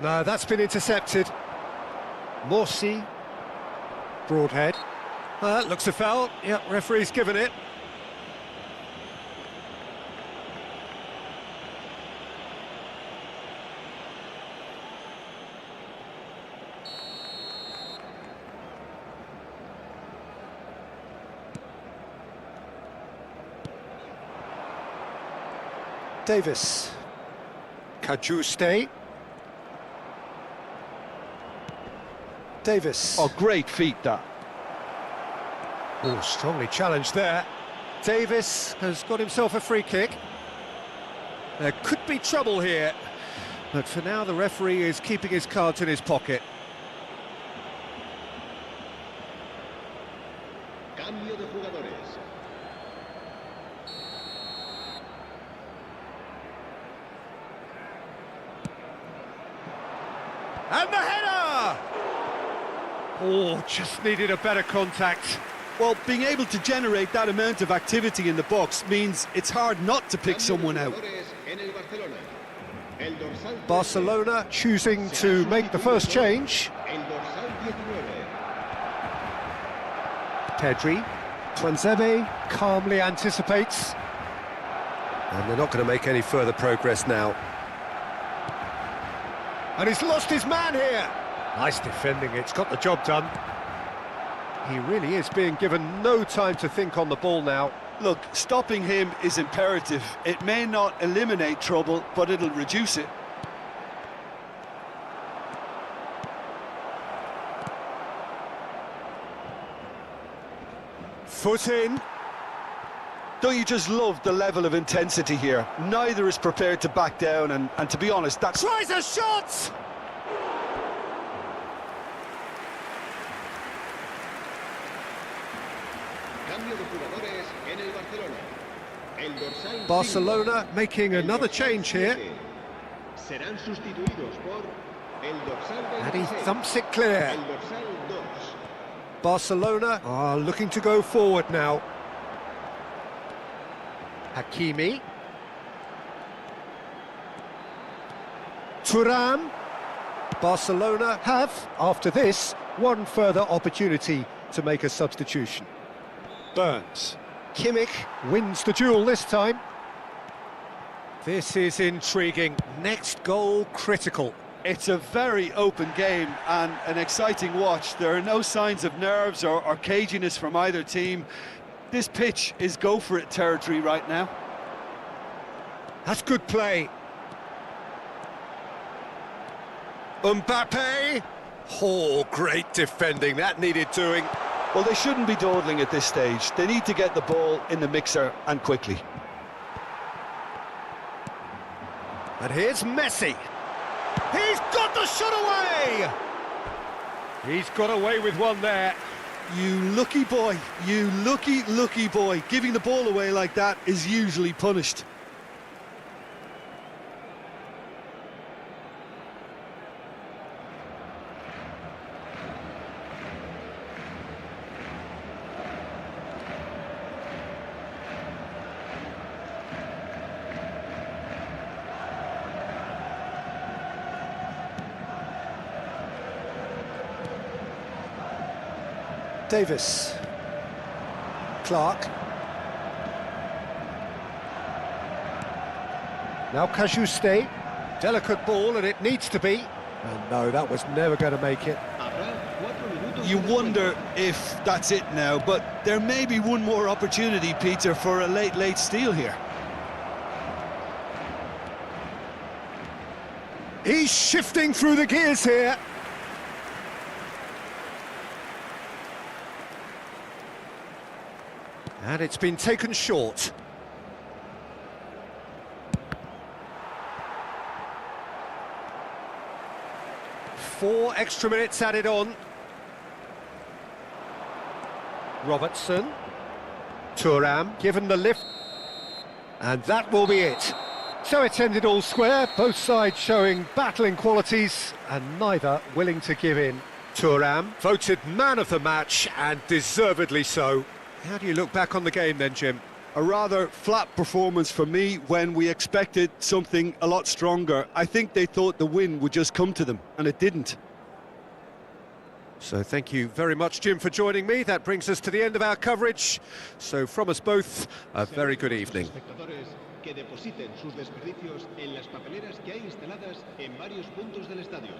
A: No, that's been intercepted. Morsi. Broadhead. Looks a foul. Yep, referee's given it. Davis. Kajuste. Davis.
C: Oh, great feat, that.
A: Oh, strongly challenged there. Davis has got himself a free kick. There could be trouble here, but for now the referee is keeping his cards in his pocket.
E: Cambio de jugadores.
A: And the header! Oh, just needed a better contact.
C: Well, being able to generate that amount of activity in the box means it's hard not to pick
E: Cambio de
C: someone out.
E: jugadores en el Barcelona. El dorsal 13.
A: Barcelona choosing to make the first change.
E: El dorsal 19.
A: Pedri. Tuanzebe calmly anticipates. And they're not going to make any further progress now. And he's lost his man here. Nice defending, it's got the job done. He really is being given no time to think on the ball now.
C: Look, stopping him is imperative. It may not eliminate trouble, but it'll reduce it.
A: Foot in.
C: Don't you just love the level of intensity here? Neither is prepared to back down, and to be honest, that's...
A: Tries a shot!
E: Cambio de jugadores en el Barcelona. El dorsal
A: Barcelona
E: 5.
A: making
E: El
A: another
E: dorsal
A: change here.
E: 7. Serán sustituidos por el dorsal
A: And he
E: 26.
A: thumps it clear.
E: El dorsal 2.
A: Barcelona are looking to go forward now. Hakimi. Thuram. Barcelona have, after this, one further opportunity to make a substitution. Burns. Kimmich wins the duel this time. This is intriguing. Next goal critical.
C: It's a very open game and an exciting watch. There are no signs of nerves or caginess from either team. This pitch is go-for-it territory right now.
A: That's good play. Mbappe. Oh, great defending. That needed doing.
C: Well, they shouldn't be dawdling at this stage. They need to get the ball in the mixer and quickly.
A: And here's Messi. He's got the shot away! He's got away with one there.
C: You lucky boy, you lucky boy. Giving the ball away like that is usually punished.
A: Davis. Clark. Now Kajuste. Delicate ball, and it needs to be. And no, that was never going to make it.
E: Habrá 4 minutos
C: You
E: de
C: wonder
E: descuento.
C: if that's it now, but there may be one more opportunity, Peter, for a late steal here.
A: He's shifting through the gears here. And it's been taken short. Four extra minutes added on. Robertson. Thuram given the lift. And that will be it. So it's ended all square, both sides showing battling qualities and neither willing to give in. Thuram voted man of the match, and deservedly so. How do you look back on the game then, Jim?
C: A rather flat performance for me when we expected something a lot stronger. I think they thought the win would just come to them, and it didn't.
A: So thank you very much, Jim, for joining me. That brings us to the end of our coverage. So from us both, a very good evening.
E: Que depositen sus desperdicios en las papeleras que hay instaladas en varios puntos del estadio.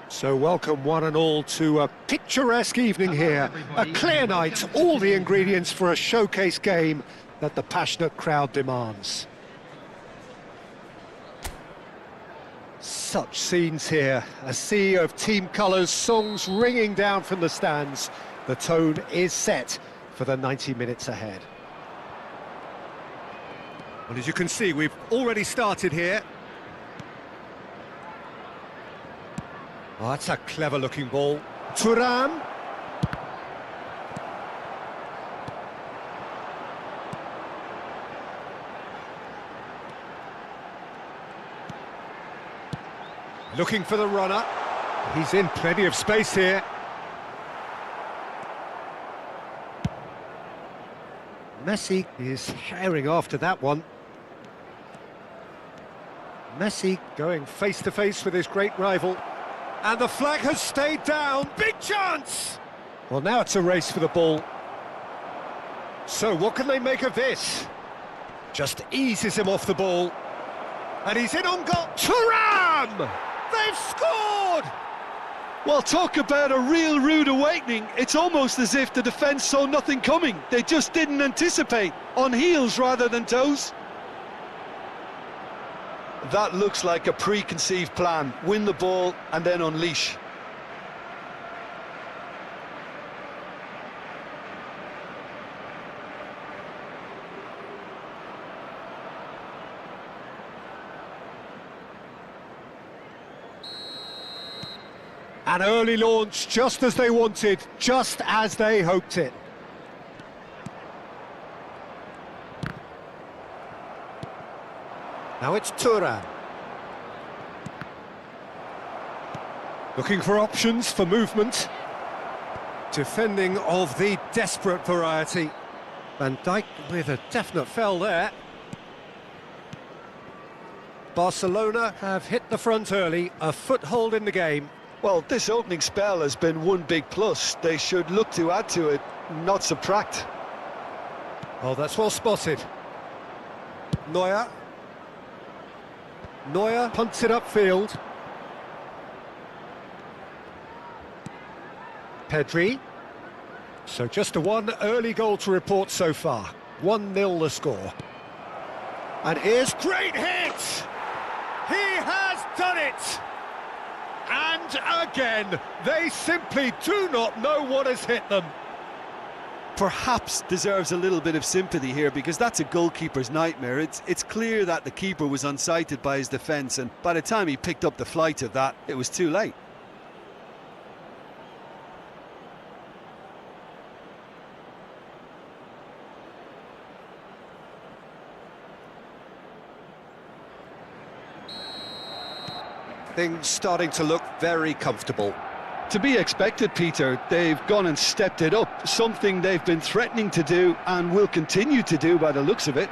A: So welcome one and all to a picturesque evening here, a clear night, all the ingredients for a showcase game that the passionate crowd demands. Such scenes here, a sea of team colours, songs ringing down from the stands. The tone is set for the 90 minutes ahead. Well, as you can see, we've already started here. Oh, that's a clever-looking ball. Thuram. Looking for the runner. He's in plenty of space here. Messi is herring after that one. Messi going face-to-face with his great rival. And the flag has stayed down. Big chance! Well, now it's a race for the ball. So what can they make of this? Just eases him off the ball. And he's in on goal. Thuram! They've scored!
C: Well, talk about a real rude awakening. It's almost as if the defence saw nothing coming. They just didn't anticipate. On heels rather than toes. That looks like a preconceived plan. Win the ball and then unleash.
A: An early launch, just as they wanted, just as they hoped it. Now it's Thuram. Looking for options for movement. Defending of the desperate variety. Van Dijk with a definite foul there. Barcelona have hit the front early, a foothold in the game.
C: Well, this opening spell has been one big plus. They should look to add to it, not subtract.
A: Oh, that's well spotted. Neuer punts it upfield. Pedri. So just a one early goal to report so far. 1-0 the score. And here's great hit! He has done it! And again, they simply do not know what has hit them.
C: Perhaps deserves a little bit of sympathy here, because that's a goalkeeper's nightmare. It's clear that the keeper was unsighted by his defence, and by the time he picked up the flight of that, it was too late.
A: Things starting to look very comfortable.
C: To be expected, Peter. They've gone and stepped it up, something they've been threatening to do and will continue to do by the looks of it.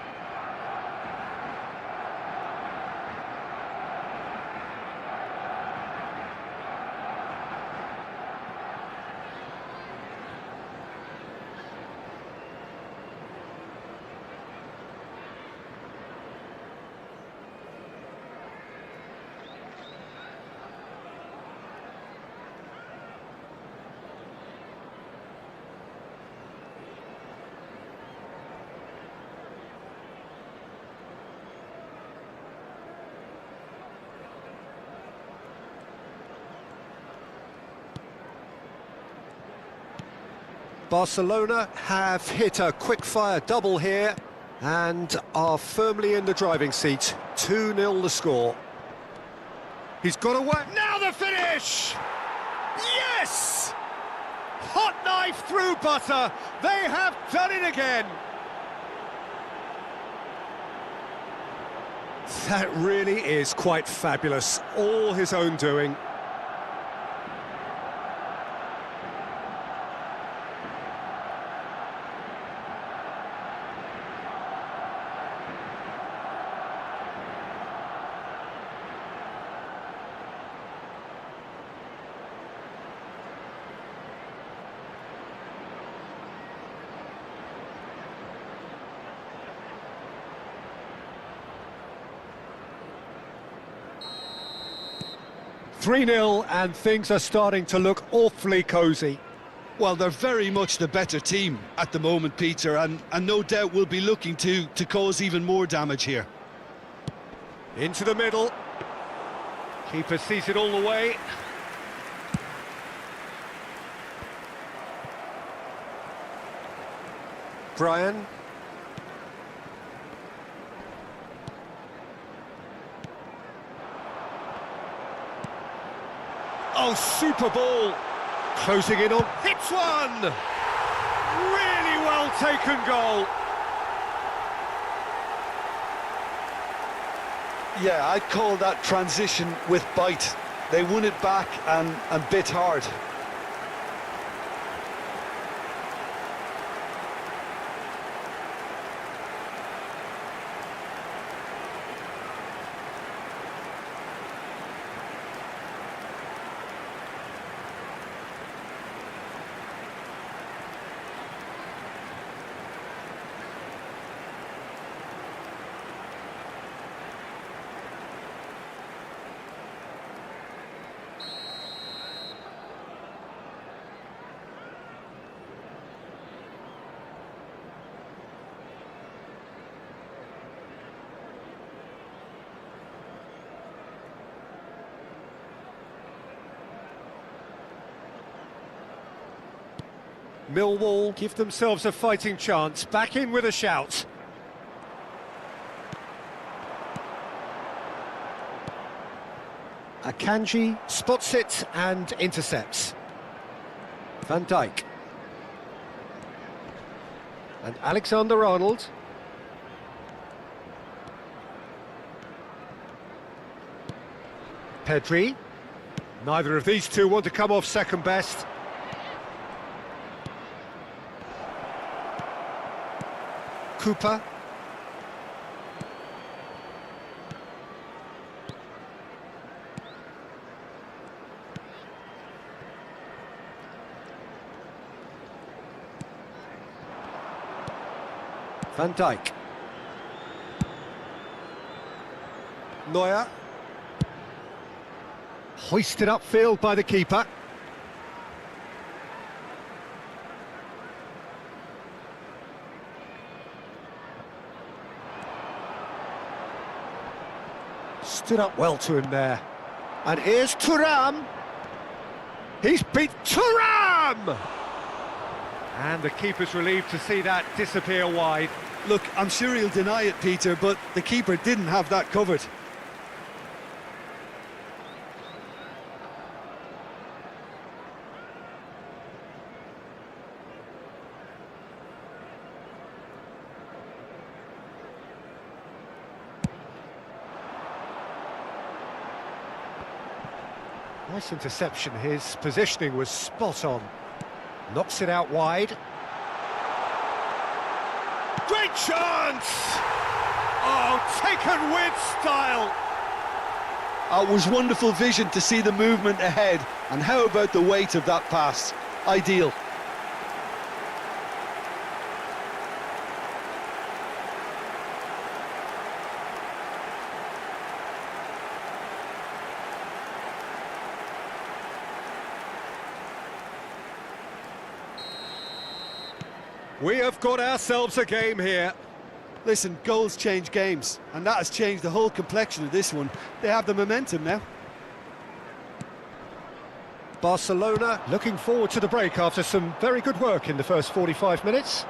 A: Barcelona have hit a quick-fire double here and are firmly in the driving seat. 2-0 the score. He's got away. Now the finish! Yes! Hot knife through butter. They have done it again. That really is quite fabulous. All his own doing. .3-0 and things are starting to look awfully cosy.
C: Well, they're very much the better team at the moment, Peter, and no doubt will be looking to cause even more damage here.
A: Into the middle. Keeper sees it all the way. Brian. Oh, super ball. Closing in on. Hits one! Really well taken goal.
C: Yeah, I'd call that transition with bite. They won it back and bit hard.
A: Millwall give themselves a fighting chance. Back in with a shout. Akanji spots it and intercepts. Van Dijk. And Alexander-Arnold. Pedri. Neither of these two want to come off second best. Cooper. Van Dijk. Neuer. Hoisted upfield by the keeper. Stood up well to him there. And here's Thuram. He's beat Thuram! And the keeper's relieved to see that disappear wide.
C: Look, I'm sure he'll deny it, Peter, but the keeper didn't have that covered.
A: Nice interception, his positioning was spot on. Knocks it out wide. Great chance! Oh, taken with style!
C: It was wonderful vision to see the movement ahead, and how about the weight of that pass? Ideal.
A: We have got ourselves a game here.
C: Listen, goals change games, and that has changed the whole complexion of this one. They have the momentum now.
A: Barcelona looking forward to the break after some very good work in the first 45 minutes.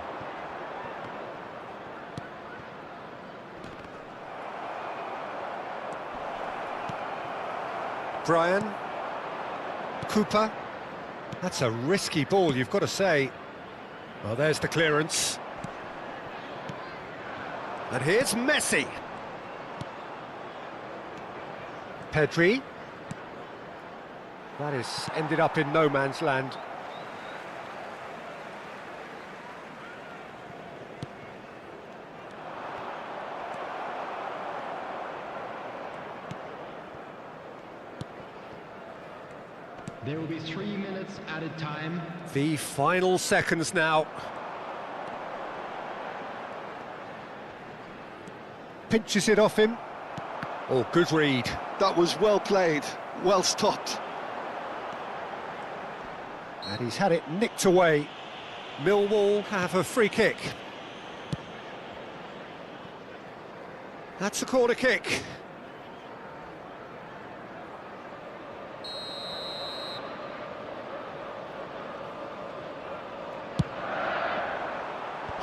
A: Brian. Cooper. That's a risky ball, you've got to say. Well, there's the clearance. And here's Messi. Pedri. That is ended up in no man's land.
B: There will be 3 minutes added time.
A: The final seconds now. Pinches it off him. Oh, good read.
C: That was well played, well stopped.
A: And he's had it nicked away. Millwall have a free kick. That's a corner kick.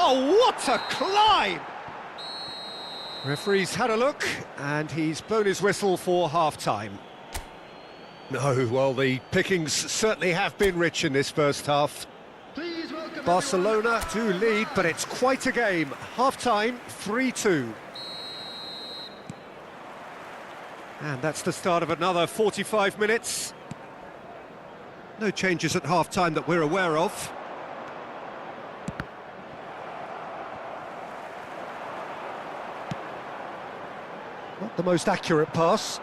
A: Oh, what a climb! Referee's had a look, and he's blown his whistle for half-time. No, well, the pickings certainly have been rich in this first half.
B: Please welcome
A: Barcelona do lead, but it's quite a game. Half-time, 3-2. And that's the start of another 45 minutes. No changes at half-time that we're aware of. Not the most accurate pass.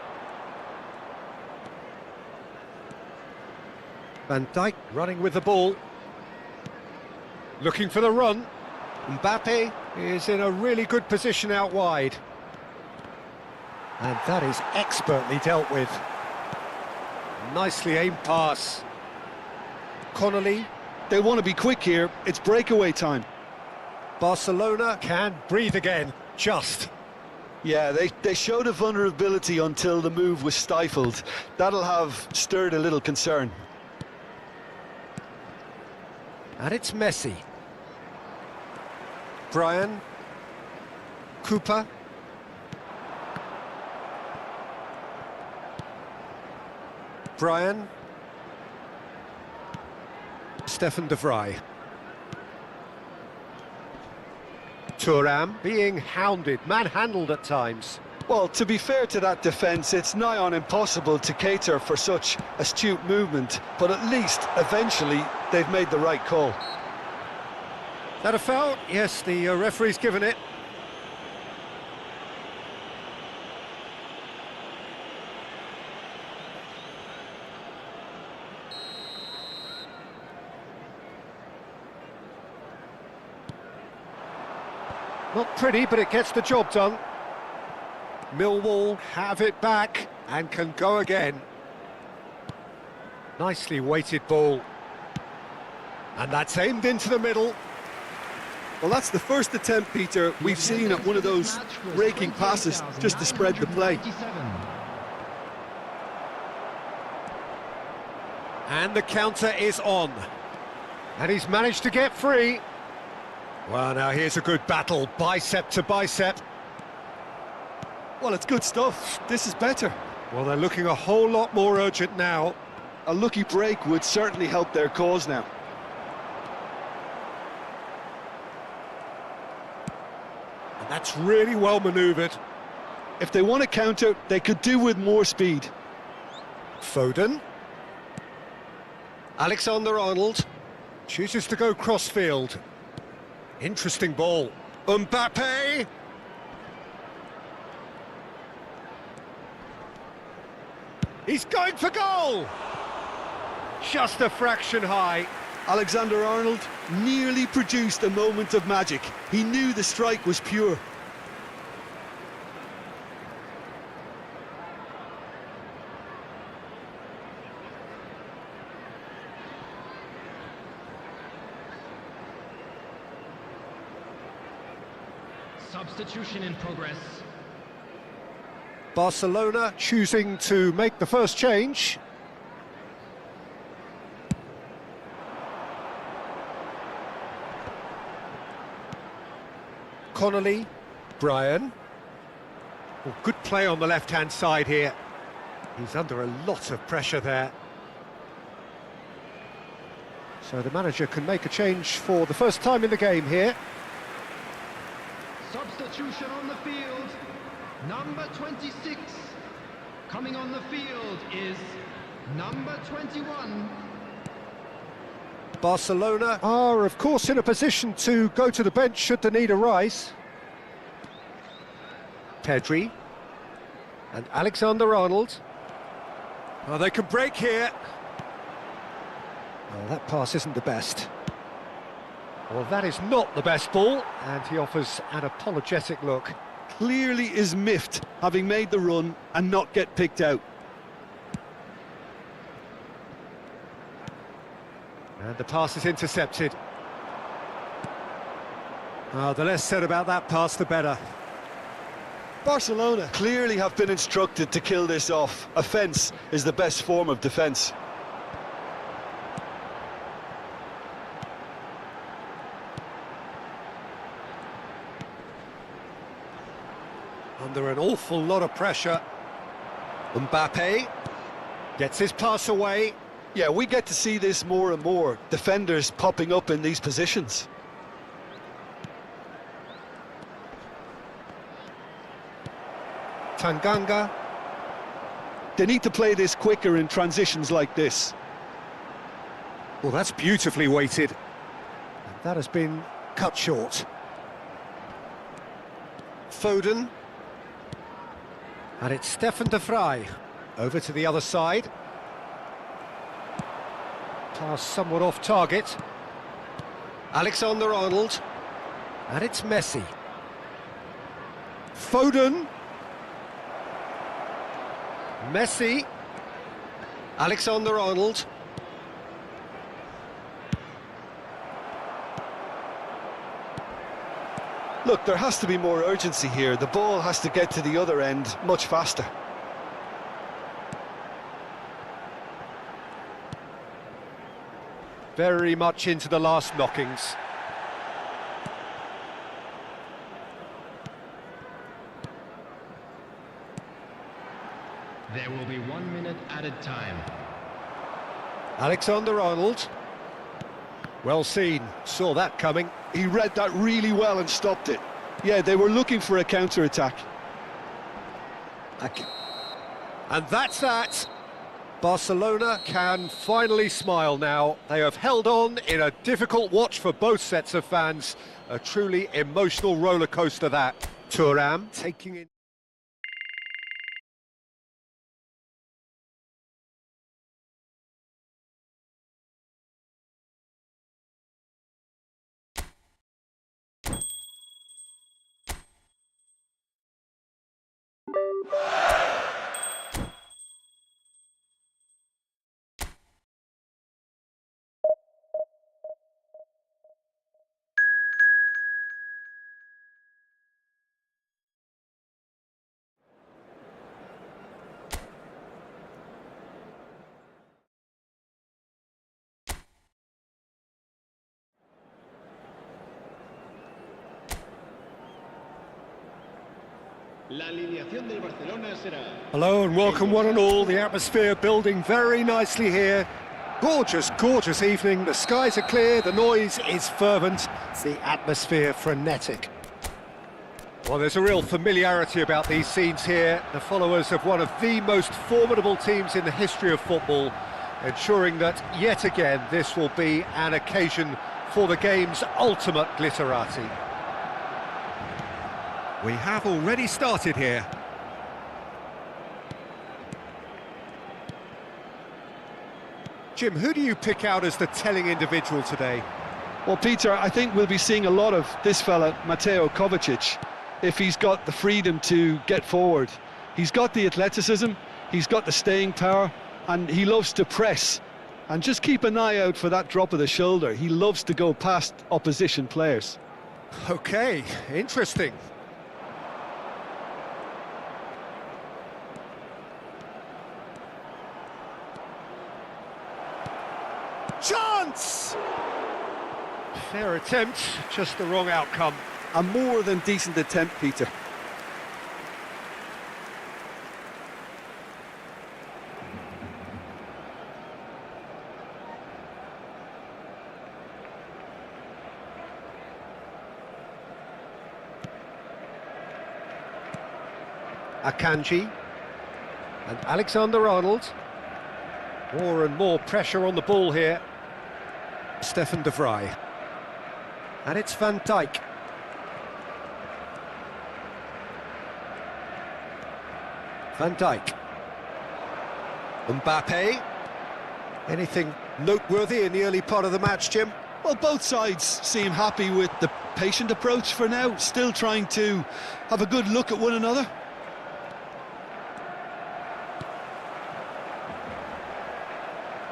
A: Van Dijk running with the ball. Looking for the run. Mbappe is in a really good position out wide. And that is expertly dealt with. Nicely aimed pass. Connolly.
C: They want to be quick here, it's breakaway time.
A: Barcelona can breathe again, just.
C: Yeah, they showed a vulnerability until the move was stifled. That'll have stirred a little concern.
A: And it's Messi. Brian. Cooper. Brian. Stefan de Vrij. Thuram being hounded, manhandled at times.
C: Well, to be fair to that defence, it's nigh on impossible to cater for such astute movement, but at least, eventually, they've made the right call.
A: That a foul? Yes, the referee's given it. Not pretty, but it gets the job done. Millwall have it back and can go again. Nicely weighted ball. And that's aimed into the middle.
C: Well, that's the first attempt, Peter, we've seen at one of those breaking passes just to spread the play.
A: And the counter is on. And he's managed to get free. Well, now here's a good battle, bicep to bicep.
C: Well, it's good stuff. This is better.
A: Well, they're looking a whole lot more urgent now.
C: A lucky break would certainly help their cause now.
A: And that's really well manoeuvred.
C: If they want to counter, they could do with more speed.
A: Foden. Alexander-Arnold chooses to go cross-field. Interesting ball. Mbappe! He's going for goal! Just a fraction high.
C: Alexander-Arnold nearly produced a moment of magic. He knew the strike was pure.
B: Substitution in progress.
A: Barcelona choosing to make the first change. Connolly, Brian. Oh, good play on the left-hand side here. He's under a lot of pressure there. So the manager can make a change for the first time in the game here.
B: Substitution on the field. Number 26. Coming on the field is number 21.
A: Barcelona are, of course, in a position to go to the bench should the need arise. Pedri and Alexander-Arnold. Oh, they can break here. Oh, that pass isn't the best. Well, that is not the best ball, and he offers an apologetic look.
C: Clearly is miffed, having made the run and not get picked out.
A: And the pass is intercepted. Oh, the less said about that pass, the better.
C: Barcelona clearly have been instructed to kill this off. Offence is the best form of defence.
A: Under an awful lot of pressure. Mbappe gets his pass away.
C: Yeah, we get to see this more and more. Defenders popping up in these positions.
A: Tanganga.
C: They need to play this quicker in transitions like this.
A: Well, that's beautifully weighted. And that has been cut short. Foden. And it's Stefan de Vrij. Over to the other side. Pass somewhat off target. Alexander-Arnold. And it's Messi. Foden. Messi. Alexander-Arnold.
C: Look, there has to be more urgency here. The ball has to get to the other end much faster.
A: Very much into the last knockings.
B: There will be 1 minute added time.
A: Alexander-Arnold. Well seen, saw that coming.
C: He read that really well and stopped it. Yeah, they were looking for a counter-attack.
A: And that's that. Barcelona can finally smile now. They have held on in a difficult watch for both sets of fans. A truly emotional roller coaster that. Thuram taking in.
E: La alineación del Barcelona será...
A: Hello and welcome one and all. The atmosphere building very nicely here. Gorgeous, gorgeous evening. The skies are clear, the noise is fervent, the atmosphere frenetic. Well, there's a real familiarity about these scenes here. The followers of one of the most formidable teams in the history of football, ensuring that, yet again, this will be an occasion for the game's ultimate glitterati. We have already started here. Jim, who do you pick out as the telling individual today?
C: Well, Peter, I think we'll be seeing a lot of this fella, Mateo Kovacic, if he's got the freedom to get forward. He's got the athleticism, he's got the staying power, and he loves to press. And just keep an eye out for that drop of the shoulder. He loves to go past opposition players.
A: Okay, interesting. Chance! Fair attempt, just the wrong outcome.
C: A more than decent attempt, Peter.
A: Akanji and Alexander-Arnold. More and more pressure on the ball here. Stefan de Vrij. And it's Van Dijk. Van Dijk. Mbappe. Anything noteworthy in the early part of the match, Jim?
C: Well, both sides seem happy with the patient approach for now, still trying to have a good look at one another.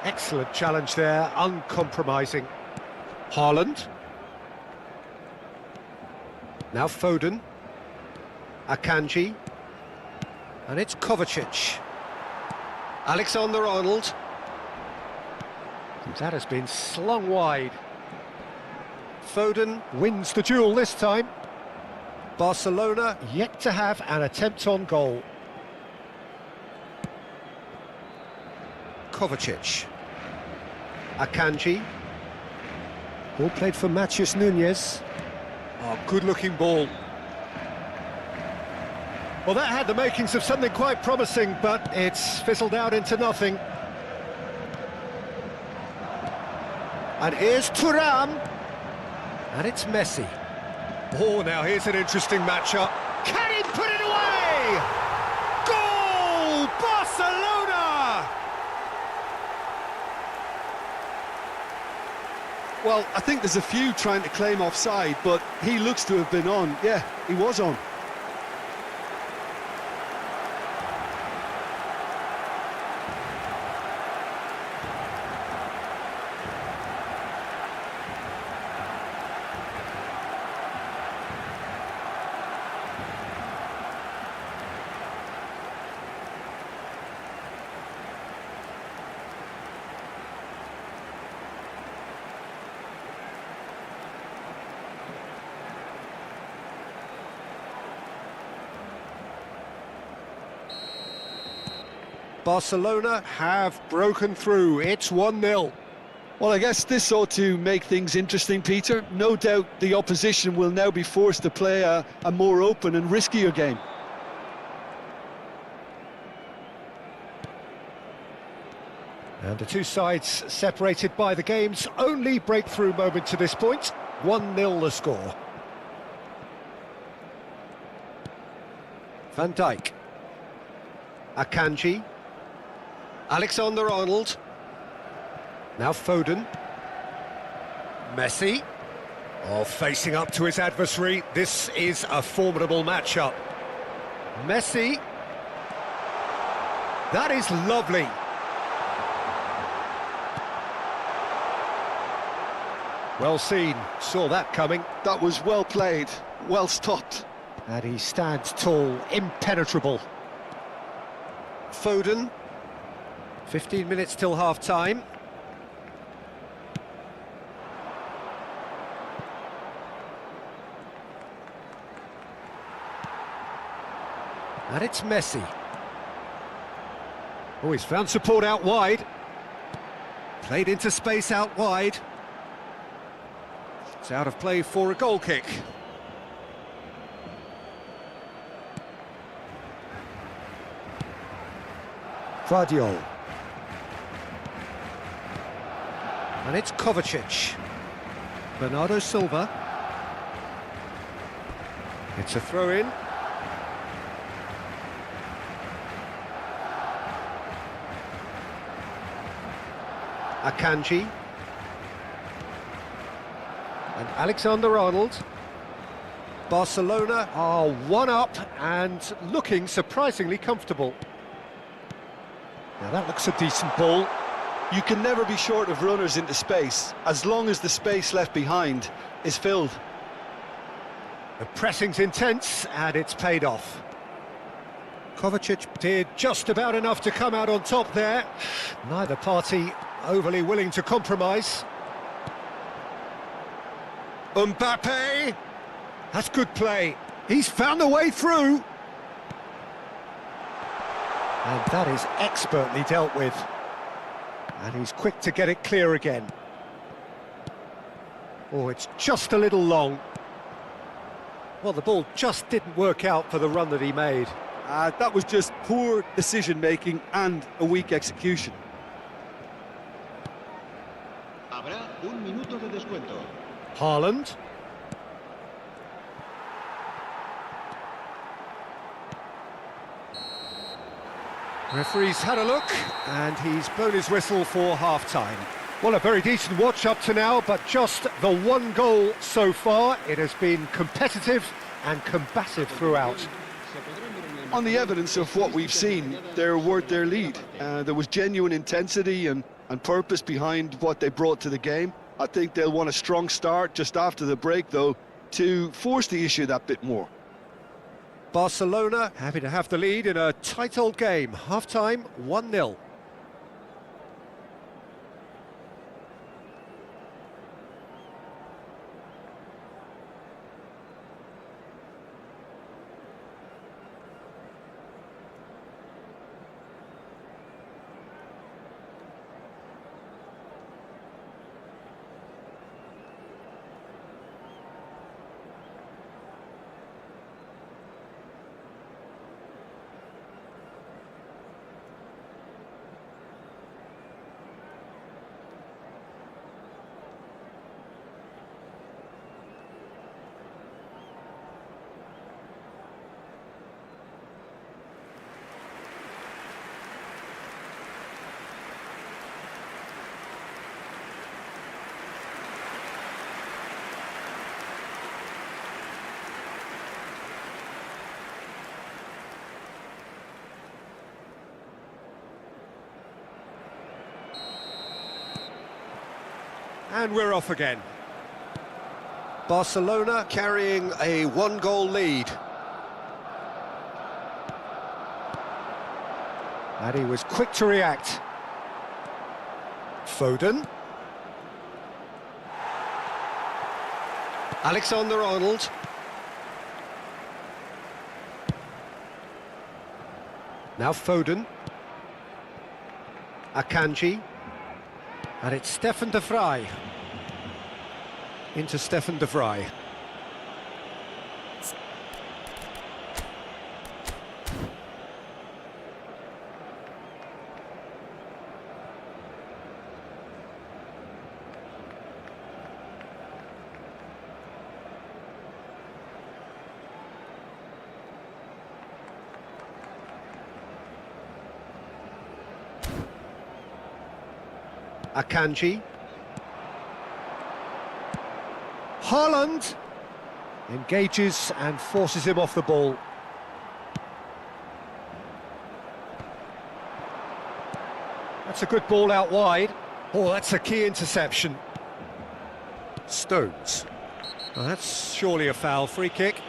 A: Excellent challenge there, uncompromising. Haaland. Now Foden. Akanji. And it's Kovacic. Alexander-Arnold. That has been slung wide. Foden wins the duel this time. Barcelona yet to have an attempt on goal. Kovacic. Akanji. Ball played for Matheus Nunes. Oh, good-looking ball. Well, that had the makings of something quite promising, but it's fizzled out into nothing. And here's Thuram. And it's Messi. Oh, now here's an interesting matchup. Can he put it away? Goal! Barcelona!
C: Well, I think there's a few trying to claim offside, but he looks to have been on. Yeah, he was on.
A: Barcelona have broken through. It's 1-0.
C: Well, I guess this ought to make things interesting, Peter. No doubt the opposition will now be forced to play a more open and riskier game.
A: And the two sides separated by the game's only breakthrough moment to this point. 1-0 the score. Van Dijk. Akanji. Alexander-Arnold. Now Foden. Messi. Oh, facing up to his adversary. This is a formidable matchup. Messi. That is lovely. Well seen. Saw that coming.
C: That was well played, well stopped.
A: And he stands tall, impenetrable. Foden. 15 minutes till half-time. And it's Messi. Oh, he's found support out wide. Played into space out wide. It's out of play for a goal kick. Vardiol. And it's Kovacic. Bernardo Silva. It's a throw-in. Akanji. And Alexander-Arnold. Barcelona are one up and looking surprisingly comfortable. Now that looks a decent ball.
C: You can never be short of runners into space, as long as the space left behind is filled.
A: The pressing's intense, and it's paid off. Kovacic did just about enough to come out on top there. Neither party overly willing to compromise. Mbappe! That's good play. He's found the way through. And that is expertly dealt with. And he's quick to get it clear again. Oh, it's just a little long. Well, the ball just didn't work out for the run that he made.
C: That was just poor decision-making and a weak execution.
E: Habrá un minuto de descuento.
A: Haaland. Referee's had a look, and he's blown his whistle for half-time. Well, a very decent watch up to now, but just the one goal so far. It has been competitive and combative throughout.
C: On the evidence of what we've seen, they're worth their lead. There was genuine intensity and purpose behind what they brought to the game. I think they'll want a strong start just after the break, though, to force the issue that bit more.
A: Barcelona happy to have the lead in a tight old game. Half-time, 1-0. And we're off again. Barcelona carrying a one-goal lead. And he was quick to react. Foden. Alexander-Arnold. Now Foden. Akanji. And it's Stefan de Vrij. Into Stefan de Vrij. Akanji. Haaland engages and forces him off the ball. That's a good ball out wide. Oh, that's a key interception. Stones. Well, that's surely a foul. Free kick.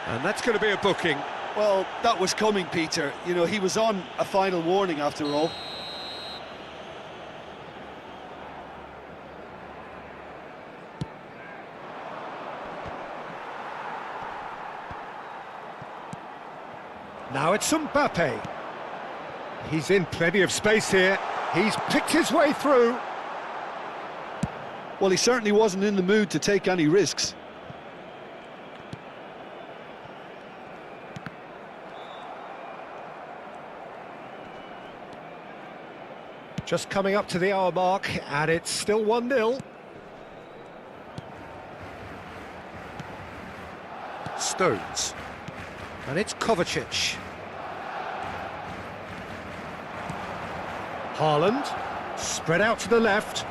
A: And that's going to be a booking.
C: Well, that was coming, Peter. You know, he was on a final warning after all.
A: Now it's Mbappe. He's in plenty of space here. He's picked his way through.
C: Well, he certainly wasn't in the mood to take any risks.
A: Just coming up to the hour mark, and it's still 1-0. Stones. And it's Kovacic. Haaland, spread out to the left,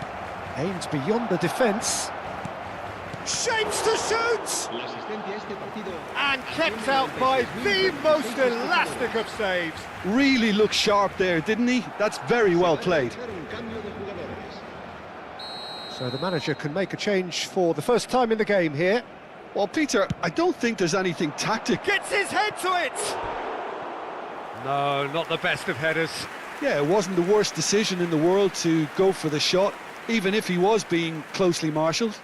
A: aims beyond the defence. Shapes to shoot! And kept out by the most elastic of saves.
C: Really looked sharp there, didn't he? That's very well played.
A: So the manager can make a change for the first time in the game here.
C: Well, Peter, I don't think there's anything tactic.
A: Gets his head to it! No, not the best of headers.
C: Yeah, it wasn't the worst decision in the world to go for the shot, even if he was being closely marshalled.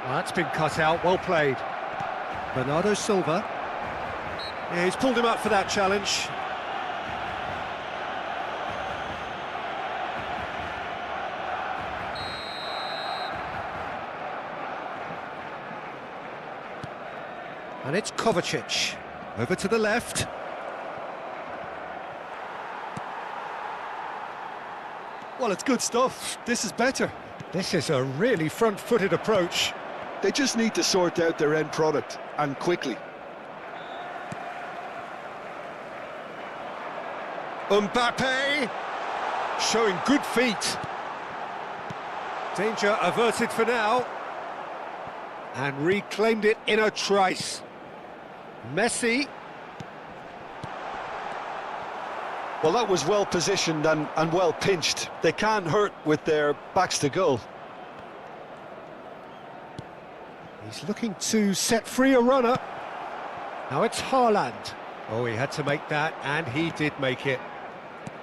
A: Well, that's been cut out, well played. Bernardo Silva. Yeah, he's pulled him up for that challenge. And it's Kovacic. Over to the left.
C: Well, it's good stuff. This is better.
A: This is a really front-footed approach.
C: They just need to sort out their end product, and quickly.
A: Mbappe, showing good feet. Danger averted for now. And reclaimed it in a trice. Messi.
C: Well, that was well positioned and well pinched. They can't hurt with their backs to goal.
A: He's looking to set free a runner. Now it's Haaland. Oh, he had to make that, and he did make it.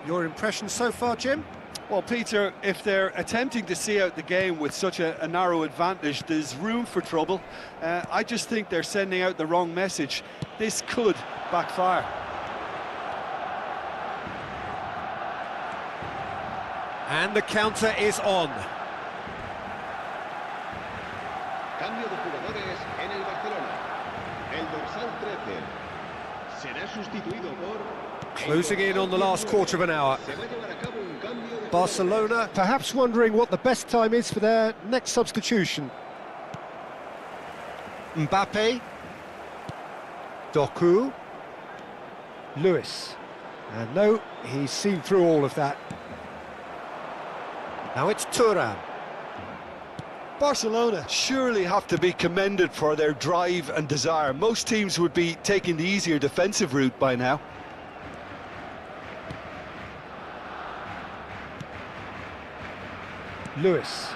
A: Your impression so far, Jim?
C: Well, Peter, if they're attempting to see out the game with such a narrow advantage, there's room for trouble. I just think they're sending out the wrong message. This could backfire.
A: And the counter is on.
E: Cambio de jugadores en el Barcelona. El dorsal 13 será sustituido por...
A: Closing in on the last quarter of an hour. Barcelona perhaps wondering what the best time is for their next substitution. Mbappe. Doku. Lewis. And no, he's seen through all of that. Now it's Thuram.
C: Barcelona surely have to be commended for their drive and desire. Most teams would be taking the easier defensive route by now.
A: Lewis.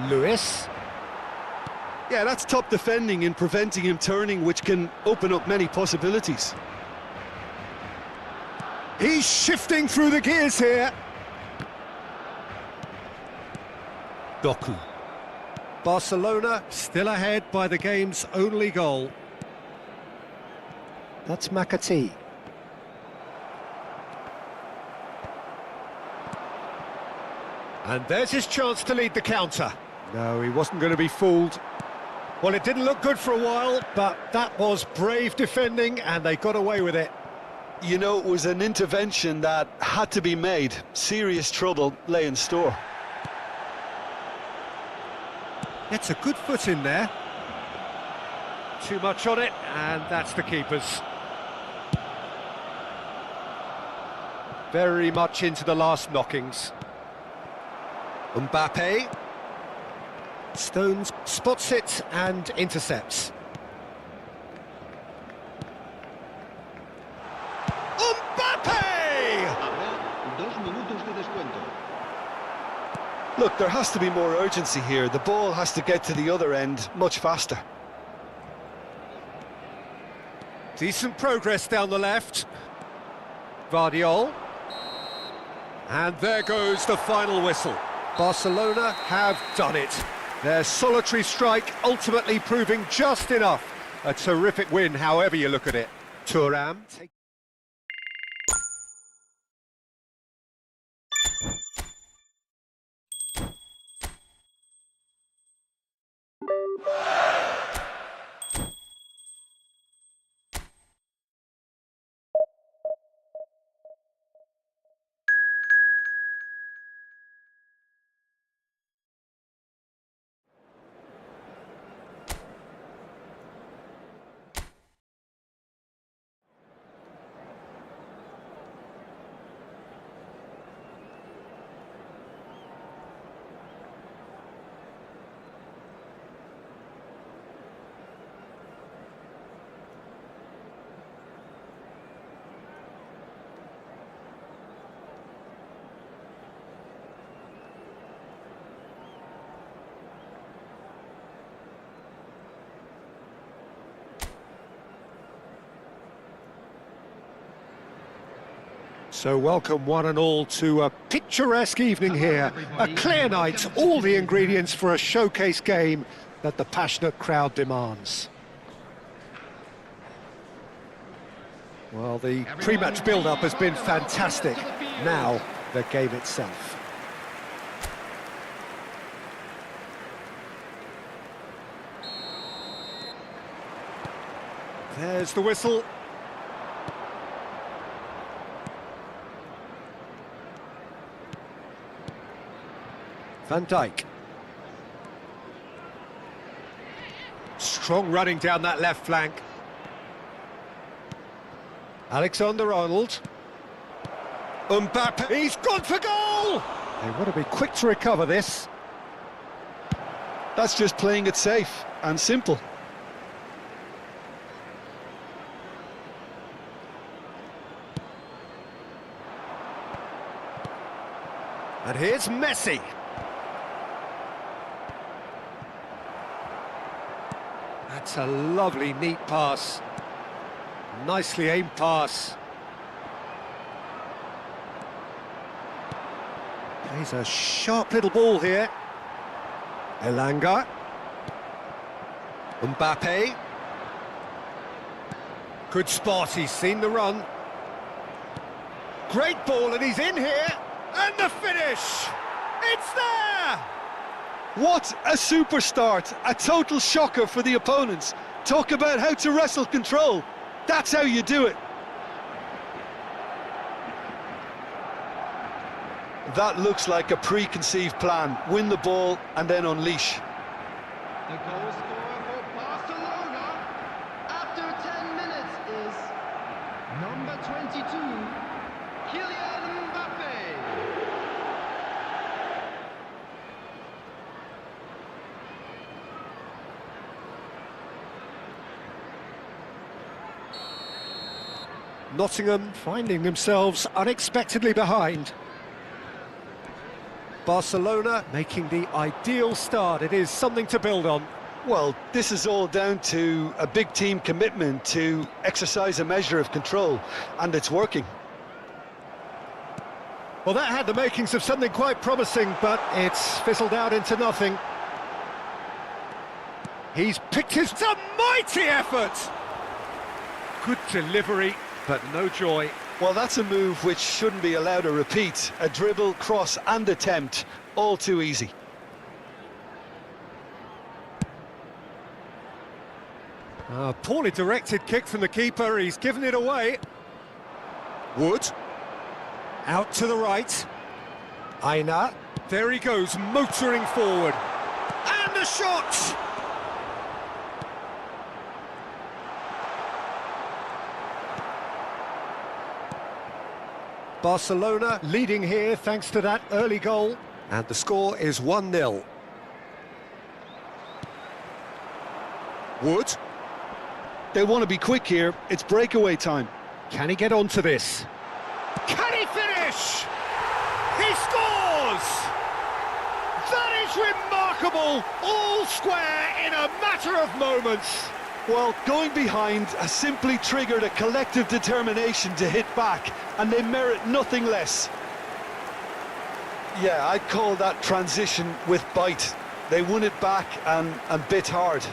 A: Lewis.
C: Yeah, that's top defending and preventing him turning, which can open up many possibilities.
A: He's shifting through the gears here. Doku. Barcelona still ahead by the game's only goal. That's McAtee. And there's his chance to lead the counter. No, he wasn't going to be fooled. Well, it didn't look good for a while, but that was brave defending, and they got away with it.
C: You know, it was an intervention that had to be made. Serious trouble lay in store.
A: Gets a good foot in there. Too much on it, and that's the keeper's. Very much into the last knockings. Mbappe. Stones spots it and intercepts.
C: Look, there has to be more urgency here. The ball has to get to the other end much faster.
A: Decent progress down the left. Vardiol. And there goes the final whistle. Barcelona have done it. Their solitary strike ultimately proving just enough. A terrific win, however you look at it. Thuram. So welcome one and all to a picturesque evening here, a clear night, all the ingredients for a showcase game that the passionate crowd demands. Well, the pre-match build-up has been fantastic. Now, the game itself. There's the whistle. Van Dijk. Strong running down that left flank. Alexander-Arnold. Mbappe, he's gone for goal! They want to be quick to recover this.
C: That's just playing it safe and simple.
A: And here's Messi. That's a lovely, neat pass. Nicely aimed pass. Plays a sharp little ball here. Elanga. Mbappe. Good spot, he's seen the run. Great ball, and he's in here. And the finish! It's there!
C: What a super start, a total shocker for the opponents. Talk about how to wrestle control. That's how you do it. That looks like a preconceived plan. Win the ball and then unleash.
B: The goal scorer for Barcelona after 10 minutes is number 22, Kylian Mbappe.
A: Nottingham finding themselves unexpectedly behind. Barcelona making the ideal start. It is something to build on.
C: Well, this is all down to a big team commitment to exercise a measure of control, and it's working.
A: Well, that had the makings of something quite promising, but it's fizzled out into nothing. He's picked his... It's a mighty effort! Good delivery, but no joy.
C: Well, that's a move which shouldn't be allowed to repeat. A dribble, cross and attempt, all too easy.
A: A poorly directed kick from the keeper, he's given it away. Wood. Out to the right. Aina. There he goes, motoring forward. And a shot! Barcelona leading here thanks to that early goal. And the score is 1-0. Wood.
C: They want to be quick here. It's breakaway time.
A: Can he get onto this? Can he finish? He scores! That is remarkable! All square in a matter of moments.
C: Well, going behind has simply triggered a collective determination to hit back, and they merit nothing less. Yeah, I'd call that transition with bite. They won it back and bit hard.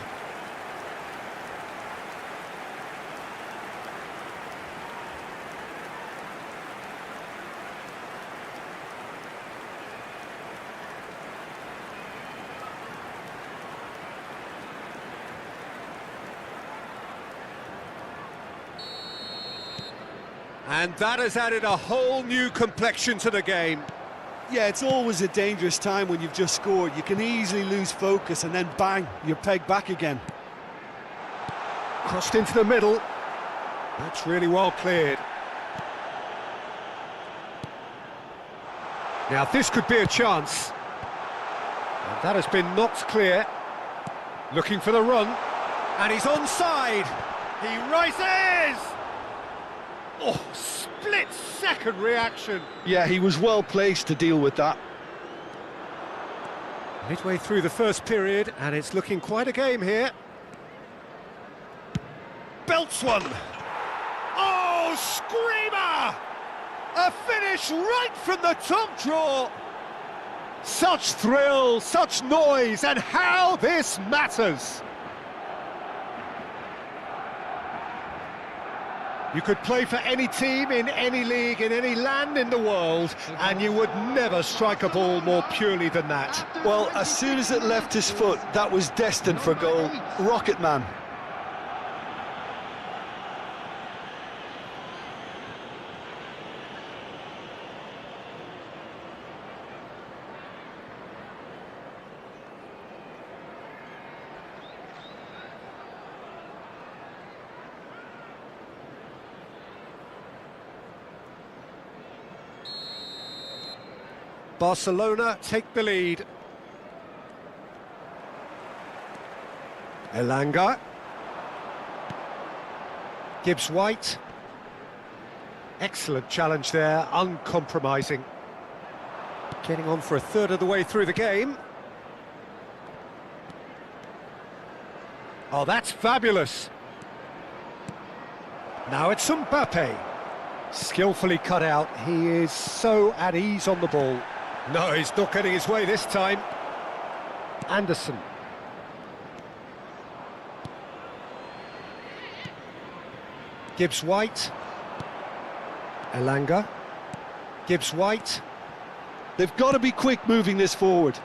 A: And that has added a whole new complexion to the game.
C: Yeah, it's always a dangerous time when you've just scored. You can easily lose focus and then bang, you're pegged back again.
A: Crossed into the middle. That's really well cleared. Now this could be a chance. And that has been knocked clear. Looking for the run. And he's onside. He rises! Oh, split-second reaction.
C: Yeah, he was well placed to deal with that.
A: Midway through the first period, and it's looking quite a game here. Belts one. Oh, screamer! A finish right from the top draw. Such thrill, such noise, and how this matters. You could play for any team, in any league, in any land in the world, and you would never strike a ball more purely than that.
C: Well, as soon as it left his foot, that was destined for goal. Rocket man.
A: Barcelona take the lead. Elanga. Gibbs-White. Excellent challenge there, uncompromising. Getting on for a third of the way through the game. Oh, that's fabulous. Now it's Mbappe. Skillfully cut out. He is so at ease on the ball. No, he's not getting his way this time. Anderson. Gibbs-White. Elanga. Gibbs-White.
C: They've got to be quick moving this forward.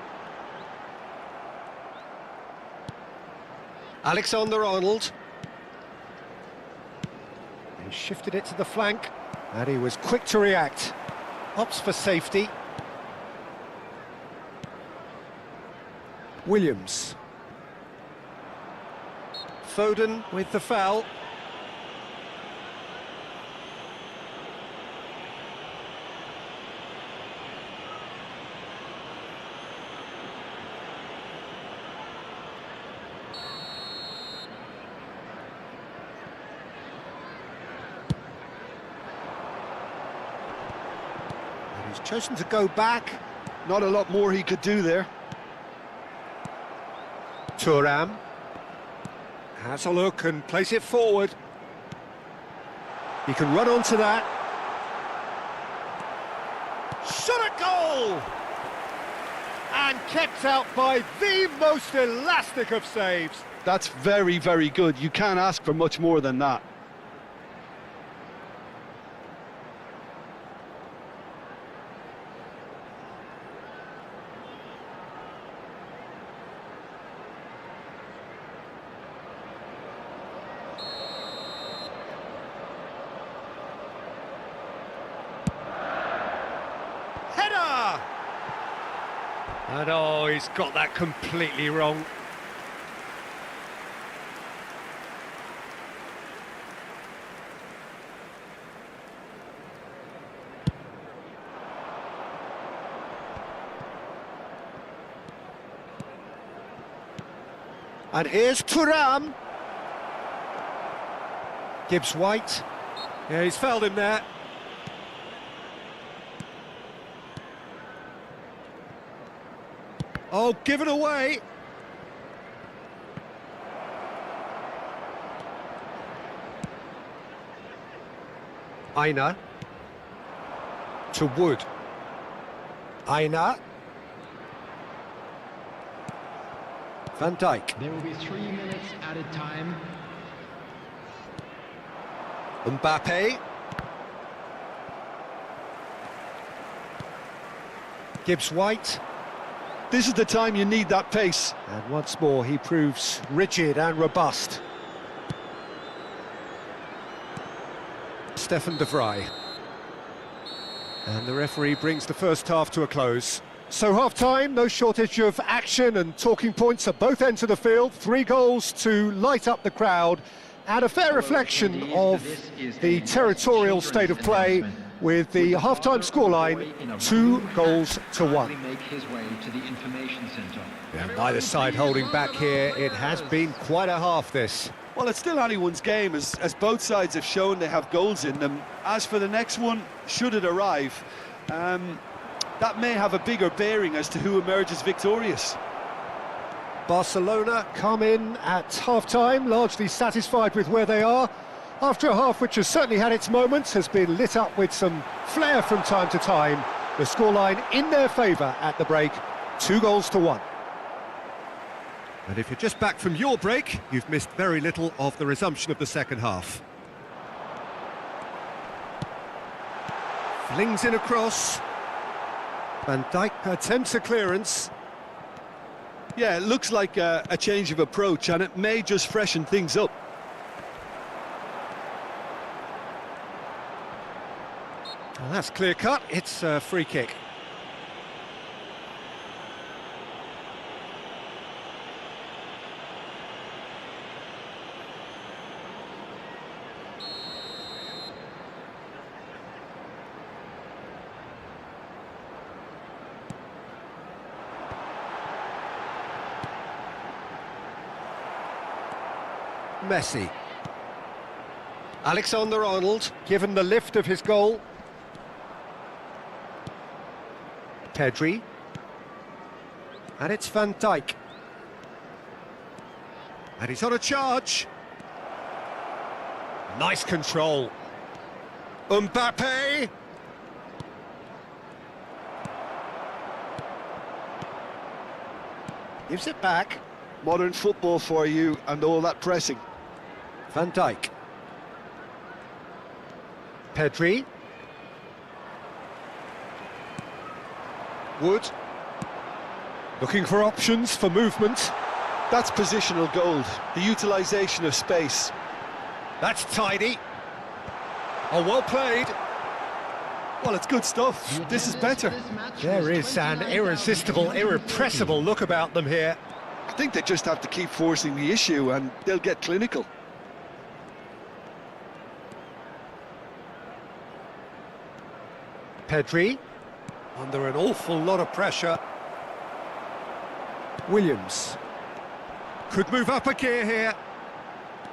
A: Alexander-Arnold. He shifted it to the flank, and he was quick to react. Opts for safety. Williams. Foden with the foul. And he's chosen to go back.
C: Not a lot more he could do there.
A: Thuram has a look and plays it forward. He can run onto that. Shot a goal! And kept out by the most elastic of saves.
C: That's very, very good. You can't ask for much more than that.
A: And oh, he's got that completely wrong. And here's Thuram. Gibbs-White. Yeah, he's fouled him there. Oh, given away. Aina. To Wood. Aina. Van Dijk.
B: There will be 3 minutes added time.
A: Mbappe. Gibbs-White.
C: This is the time you need that pace.
A: And once more he proves rigid and robust. Stefan de Vrij. And the referee brings the first half to a close. So half-time, no shortage of action and talking points at both ends of the field. 3 goals to light up the crowd, and a fair reflection of the territorial state of play, with the half-time scoreline 2-1. And neither side holding back here. It has been quite a half, this.
C: Well, it's still anyone's game, as both sides have shown they have goals in them. As for the next one, should it arrive, that may have a bigger bearing as to who emerges victorious.
A: Barcelona come in at half-time, largely satisfied with where they are, after a half which has certainly had its moments, has been lit up with some flair from time to time. The scoreline in their favour at the break, 2-1. And if you're just back from your break, you've missed very little of the resumption of the second half. Flings in a cross. Van Dijk attempts a clearance.
C: Yeah, it looks like a change of approach, and it may just freshen things up.
A: Well, that's clear-cut. It's a free kick. Messi. Alexander-Arnold, given the lift of his goal. Pedri. And it's Van Dijk. And he's on a charge. Nice control. Mbappe. Gives it back.
C: Modern football for you, and all that pressing.
A: Van Dijk. Pedri. Wood. Looking for options for movement.
C: That's positional gold, the utilisation of space.
A: That's tidy. Oh, well played.
C: Well, it's good stuff. This is better.
A: There is an irresistible, irrepressible look about them here.
C: I think they just have to keep forcing the issue, and they'll get clinical.
A: Pedri, under an awful lot of pressure. Williams. Could move up a gear here.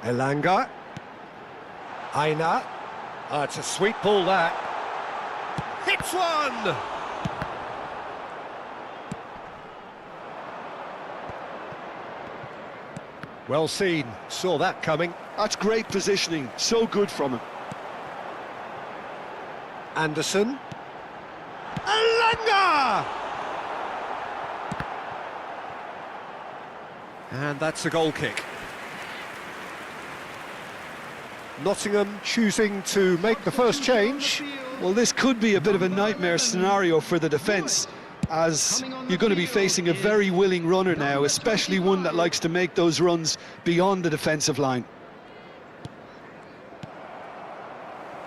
A: Elanga. Aina. It's a sweet ball, that. Hits one! Well seen, saw that coming.
C: That's great positioning, so good from him.
A: Anderson. Elanga! And that's a goal kick. Nottingham choosing to make the first change.
C: Well, this could be a bit of a nightmare scenario for the defence, as you're going to be facing a very willing runner now, especially one that likes to make those runs beyond the defensive line.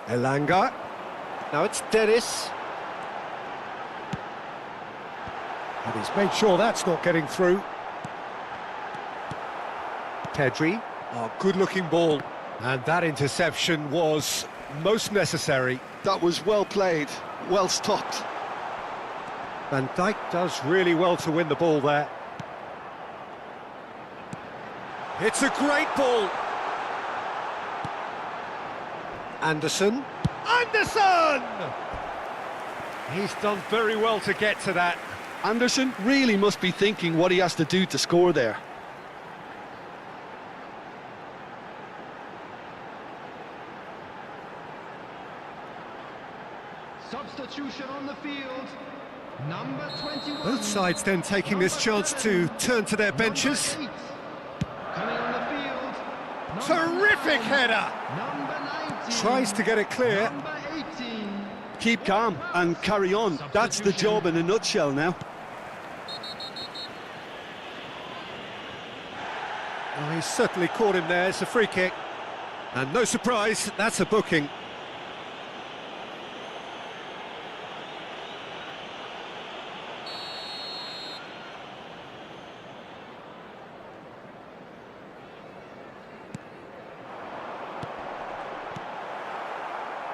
A: Elanga. Now it's Dennis. And he's made sure that's not getting through. Pedri. Oh, good-looking ball. And that interception was most necessary.
C: That was well played, well stopped.
A: Van Dijk does really well to win the ball there. It's a great ball. Anderson. Anderson! He's done very well to get to that.
C: Anderson really must be thinking what he has to do to score there.
B: substitution on the field. Number 21.
A: Both sides then taking this chance to turn to their benches.
B: Number 8. Coming on the field.
A: Terrific header!
B: Number 19.
A: Tries to get it clear.
B: Number 18.
C: Keep calm and carry on. That's the job in a nutshell now.
A: Oh, he's certainly caught him there. It's a free kick. And no surprise, that's a booking.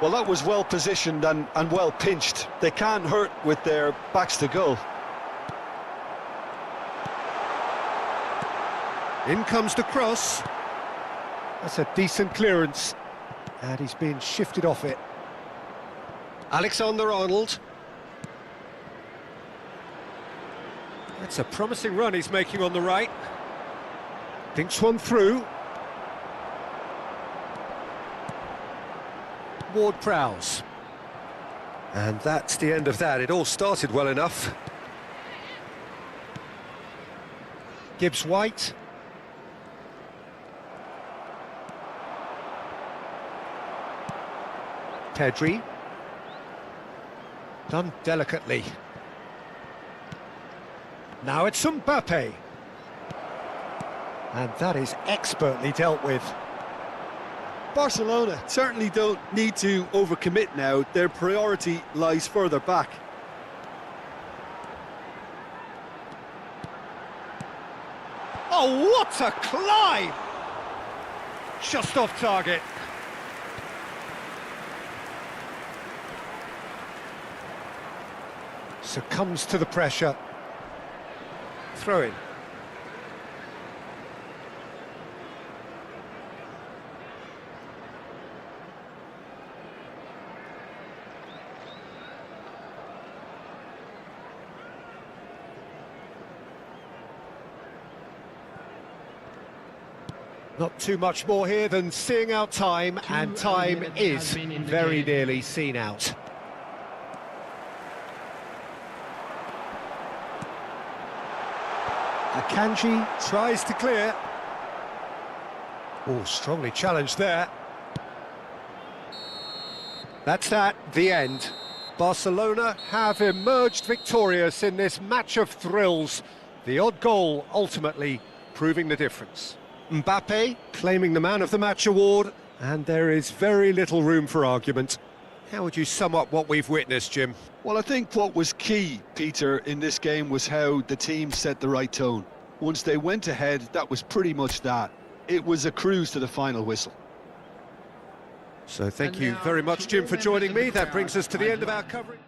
C: Well, that was well positioned and well pinched. They can't hurt with their backs to goal.
A: In comes the cross. That's a decent clearance. And he's been shifted off it. Alexander-Arnold. That's a promising run he's making on the right. Thinks one through. Ward-Prowse. And that's the end of that. It all started well enough. Gibbs-White. Pedri. Done delicately. Now it's Mbappe. And that is expertly dealt with.
C: Barcelona certainly don't need to overcommit now. Their priority lies further back.
A: Oh, what a climb! Just off target. Succumbs to the pressure. Throw in. Not too much more here than seeing out time, and time is very nearly seen out. Akanji tries to clear. Oh, strongly challenged there. That's that, the end. Barcelona have emerged victorious in this match of thrills. The odd goal ultimately proving the difference. Mbappe claiming the Man of the Match award, and there is very little room for argument. How would you sum up what we've witnessed, Jim?
C: Well, I think what was key, Peter, in this game was how the team set the right tone. Once they went ahead, that was pretty much that. It was a cruise to the final whistle.
A: So thank you very much, Jim, for joining me. That brings us to the end of our coverage.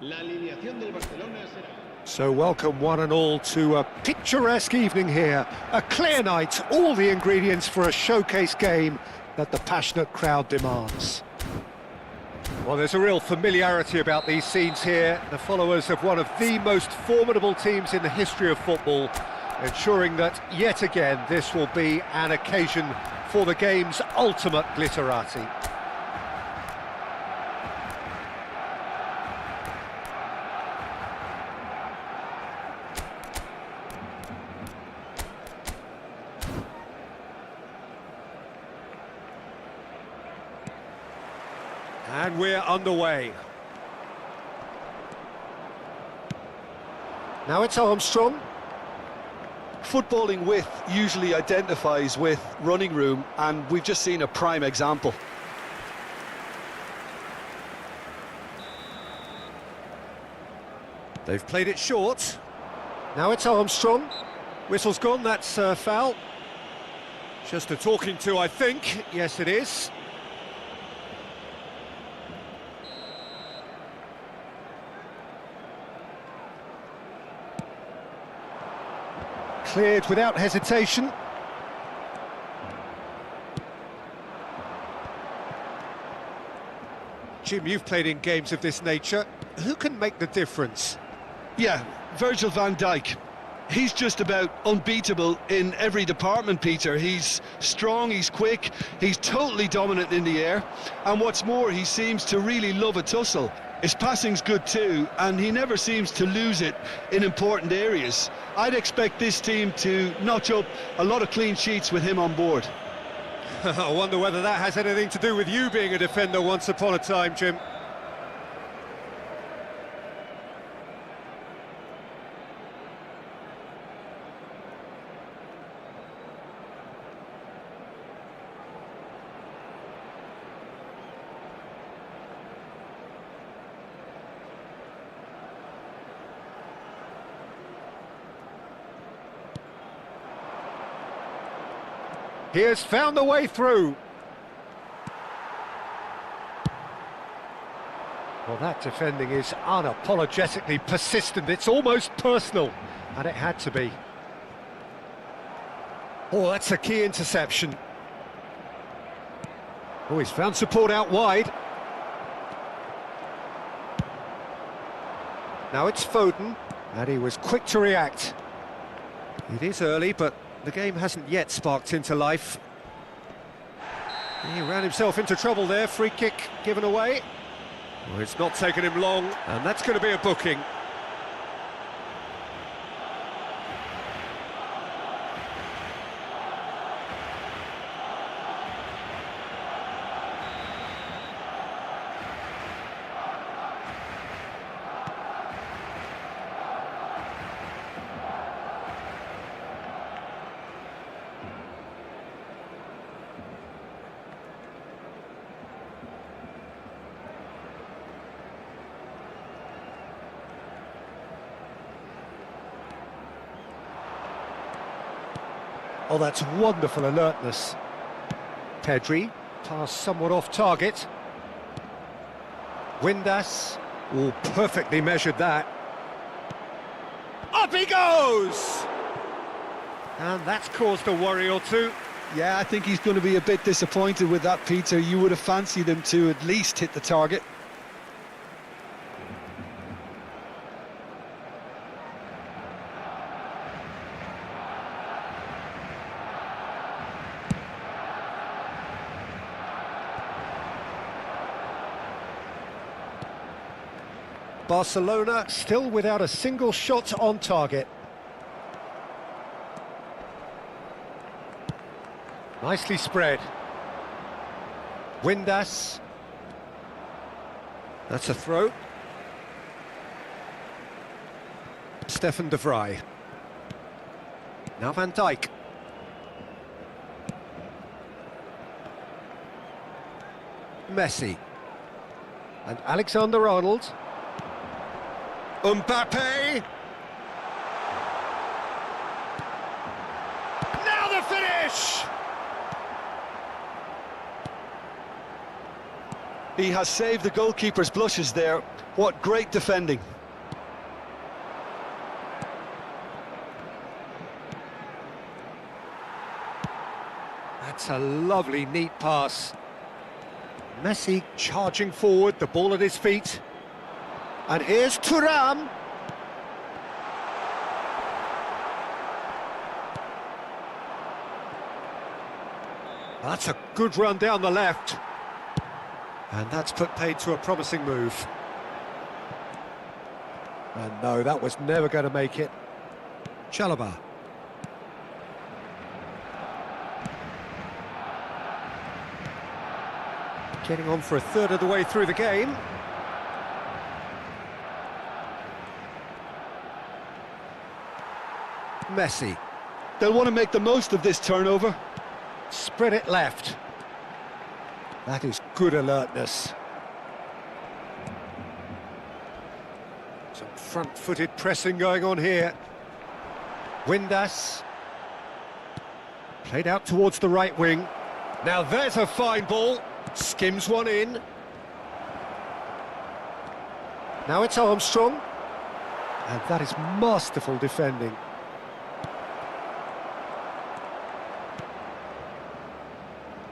E: La alineación del Barcelona será...
A: So welcome one and all to a picturesque evening here. A clear night, all the ingredients for a showcase game that the passionate crowd demands. Well, there's a real familiarity about these scenes here. The followers of one of the most formidable teams in the history of football, ensuring that yet again this will be an occasion for the game's ultimate glitterati. And we're underway. Now it's Armstrong.
C: footballing width usually identifies with running room, and we've just seen a prime example.
A: They've played it short. Now it's Armstrong. Whistle's gone, that's foul. Just a talking to, I think. Yes, it is. Cleared without hesitation. Jim, you've played in games of this nature. Who can make the difference?
C: Yeah, Virgil van Dijk. He's just about unbeatable in every department, Peter. He's strong, he's quick, he's totally dominant in the air, and what's more, he seems to really love a tussle. His passing's good too, and he never seems to lose it in important areas. I'd expect this team to notch up a lot of clean sheets with him on board.
A: I wonder whether that has anything to do with you being a defender once upon a time, Jim. He has found the way through. Well, that defending is unapologetically persistent. It's almost personal, and it had to be. Oh, that's a key interception. Oh, he's found support out wide. Now it's Foden, and he was quick to react. It is early, but the game hasn't yet sparked into life. He ran himself into trouble there, free kick given away. Well, it's not taken him long, and that's going to be a booking. Oh, that's wonderful alertness. Pedri, pass somewhat off target. Windass, oh, perfectly measured that. Up he goes! And that's caused a worry or two.
C: Yeah, I think he's going to be a bit disappointed with that, Peter. You would have fancied him to at least hit the target.
A: Barcelona still without a single shot on target. Nicely spread. Windass. That's a throw. Stefan de Vrij. Now Van Dijk. Messi. And Alexander-Arnold. Mbappe! Now the finish!
C: He has saved the goalkeeper's blushes there. What great defending.
A: That's a lovely, neat pass. Messi charging forward, the ball at his feet. And here's Thuram. That's a good run down the left. And that's put paid to a promising move. And no, that was never going to make it. Chalobah. Getting on for a third of the way through the game. Messi.
C: They'll want to make the most of this turnover.
A: Spread it left. That is good alertness. Some front-footed pressing going on here. Windass. Played out towards the right wing. Now there's a fine ball. Skims one in. Now it's Armstrong. And that is masterful defending.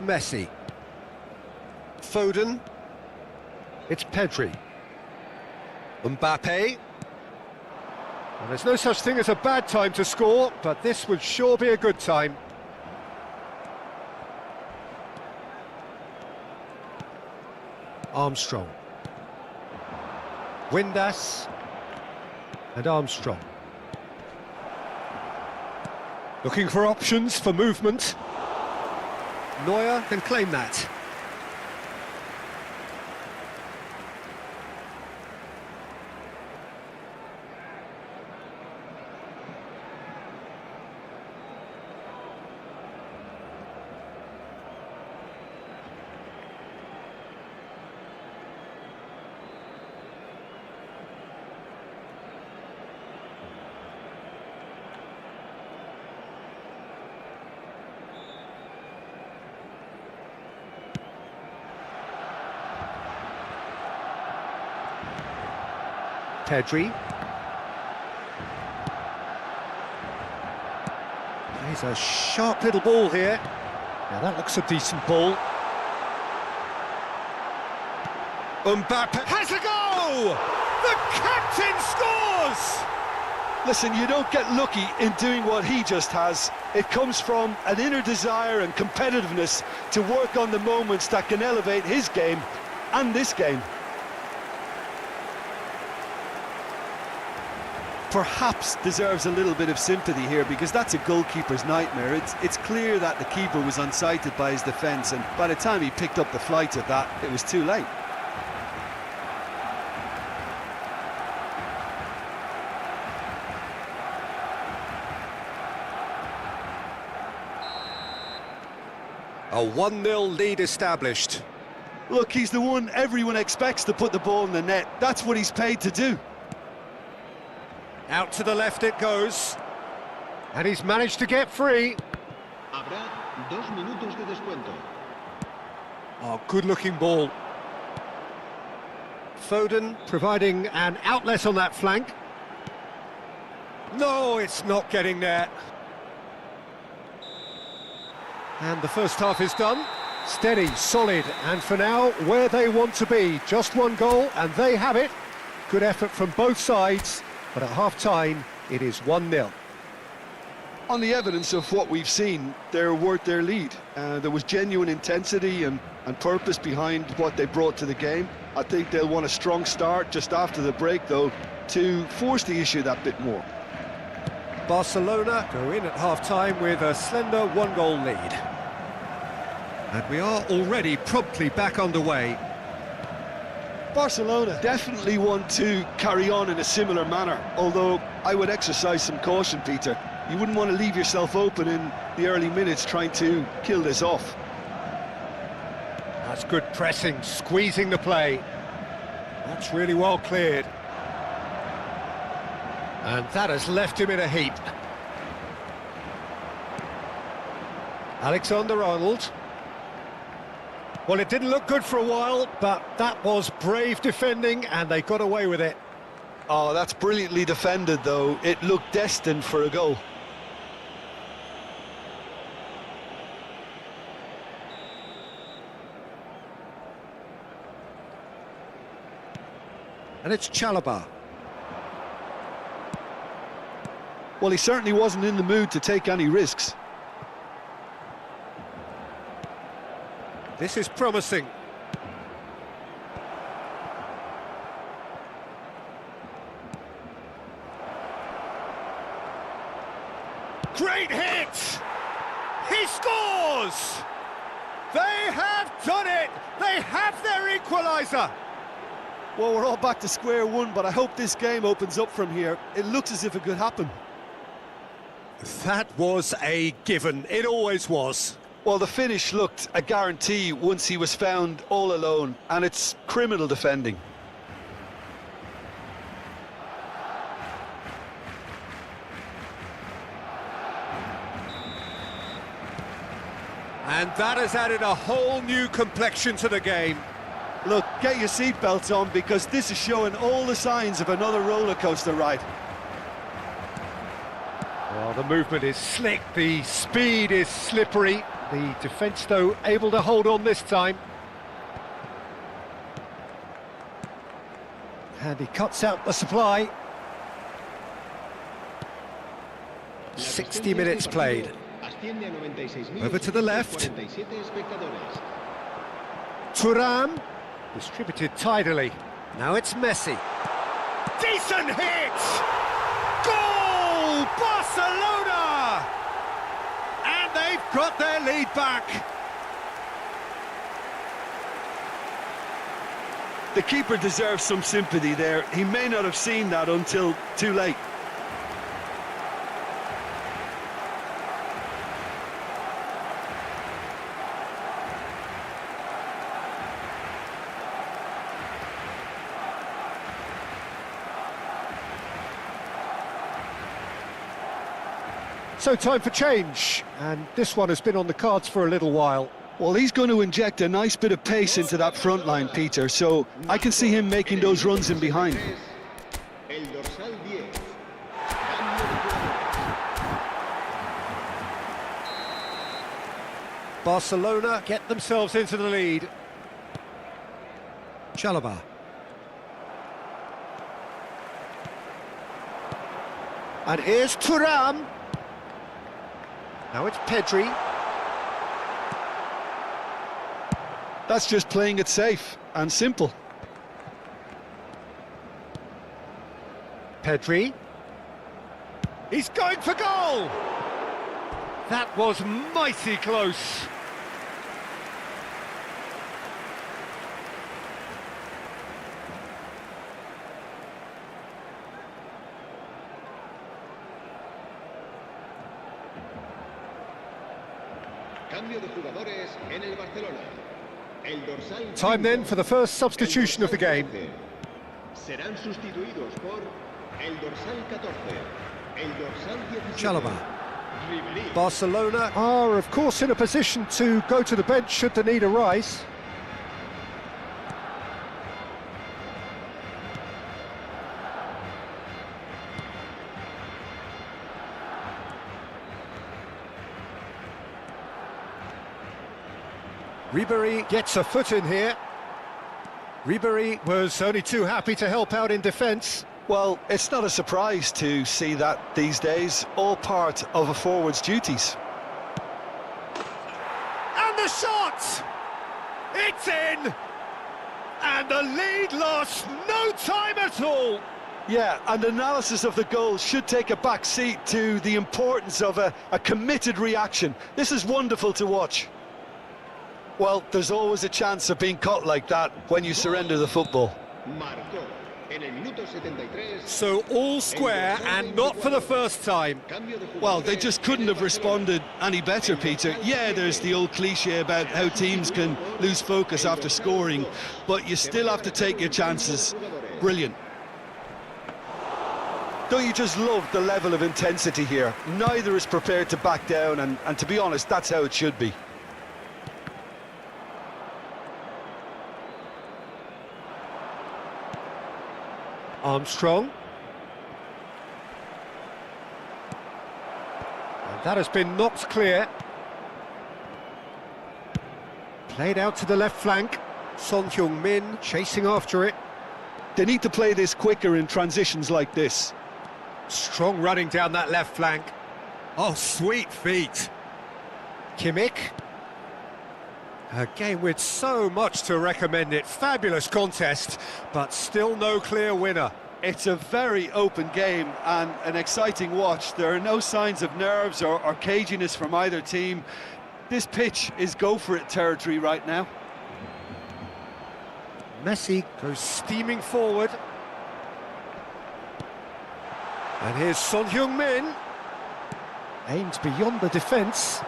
A: Messi. Foden. It's Pedri. Mbappe. Well, there's no such thing as a bad time to score, but this would sure be a good time. Armstrong. Windass. And Armstrong. Looking for options for movement. Neuer can claim that. Pedri. Plays a sharp little ball here. Now that looks a decent ball. Mbappe has a go! The captain scores!
C: Listen, you don't get lucky in doing what he just has. It comes from an inner desire and competitiveness to work on the moments that can elevate his game and this game. Perhaps deserves a little bit of sympathy here, because that's a goalkeeper's nightmare. It's clear that the keeper was unsighted by his defence, and by the time he picked up the flight of that, it was too late.
A: A 1-0 lead established.
C: Look, he's the one everyone expects to put the ball in the net. That's what he's paid to do.
A: Out to the left it goes. And he's managed to get free.
E: Habrá 2 minutos de descuento.
A: Oh, good-looking ball. Foden providing an outlet on that flank. No, it's not getting there. And the first half is done. Steady, solid, and for now, where they want to be. Just one goal, and they have it. Good effort from both sides, but at half-time, it is 1-0.
C: On the evidence of what we've seen, they're worth their lead. There was genuine intensity and purpose behind what they brought to the game. I think they'll want a strong start just after the break, though, to force the issue that bit more.
A: Barcelona go in at half-time with a slender 1-goal lead. And we are already promptly back underway.
C: Barcelona definitely want to carry on in a similar manner, although I would exercise some caution, Peter. You wouldn't want to leave yourself open in the early minutes trying to kill this off.
A: That's good pressing, squeezing the play. That's really well cleared. And that has left him in a heap. Alexander-Arnold. Well, it didn't look good for a while, but that was brave defending, and they got away with it.
C: Oh, that's brilliantly defended, though. It looked destined for a goal.
A: And it's Chalobah.
C: Well, he certainly wasn't in the mood to take any risks.
A: This is promising. Great hit! He scores! They have done it! They have their equaliser!
C: Well, we're all back to square one, but I hope this game opens up from here. It looks as if it could happen.
A: That was a given. It always was.
C: Well, the finish looked a guarantee once he was found all alone, and it's criminal defending.
A: And that has added a whole new complexion to the game.
C: Look, get your seatbelts on, because this is showing all the signs of another roller coaster ride.
A: Well, the movement is slick, the speed is slippery. The defence, though, able to hold on this time. And he cuts out the supply. 60 minutes played. Over to the left. Thuram, distributed tidily. Now it's Messi. Decent hit! Goal! Barcelona! And they've got their lead back.
C: The keeper deserves some sympathy there. He may not have seen that until too late.
A: So time for change, and this one has been on the cards for a little while.
C: Well, he's going to inject a nice bit of pace into that front line, Peter, so I can see him making those runs in behind.
A: Barcelona get themselves into the lead. Chalobah. And here's Thuram. Now it's Pedri.
C: That's just playing it safe and simple.
A: Pedri. He's going for goal! That was mighty close. Time then for the first substitution of the game.
E: Serán sustituidos por el dorsal 14, el dorsal 17.
A: Chalobah. Barcelona are, of course, in a position to go to the bench should the need arise. Ribery gets a foot in here. Ribery was only too happy to help out in defence.
C: Well, it's not a surprise to see that these days, all part of a forward's duties.
A: And the shot! It's in! And the lead lost no time at all!
C: Yeah, and analysis of the goal should take a back seat to the importance of a committed reaction. This is wonderful to watch. Well, there's always a chance of being caught like that when you surrender the football.
A: So all square, and not for the first time.
C: Well, they just couldn't have responded any better, Peter. Yeah, there's the old cliche about how teams can lose focus after scoring, but you still have to take your chances. Brilliant. Don't you just love the level of intensity here? Neither is prepared to back down, and to be honest, that's how it should be.
A: Armstrong. And that has been knocked clear. Played out to the left flank. Son Heung-min chasing after it.
C: They need to play this quicker in transitions like this.
A: Strong running down that left flank. Oh, sweet feet. Kimmich. A game with so much to recommend it. Fabulous contest, but still no clear winner.
C: It's a very open game and an exciting watch. There are no signs of nerves or caginess from either team. This pitch is go-for-it territory right now.
A: Messi goes steaming forward. And here's Son Heung-min. Aimed beyond the defence.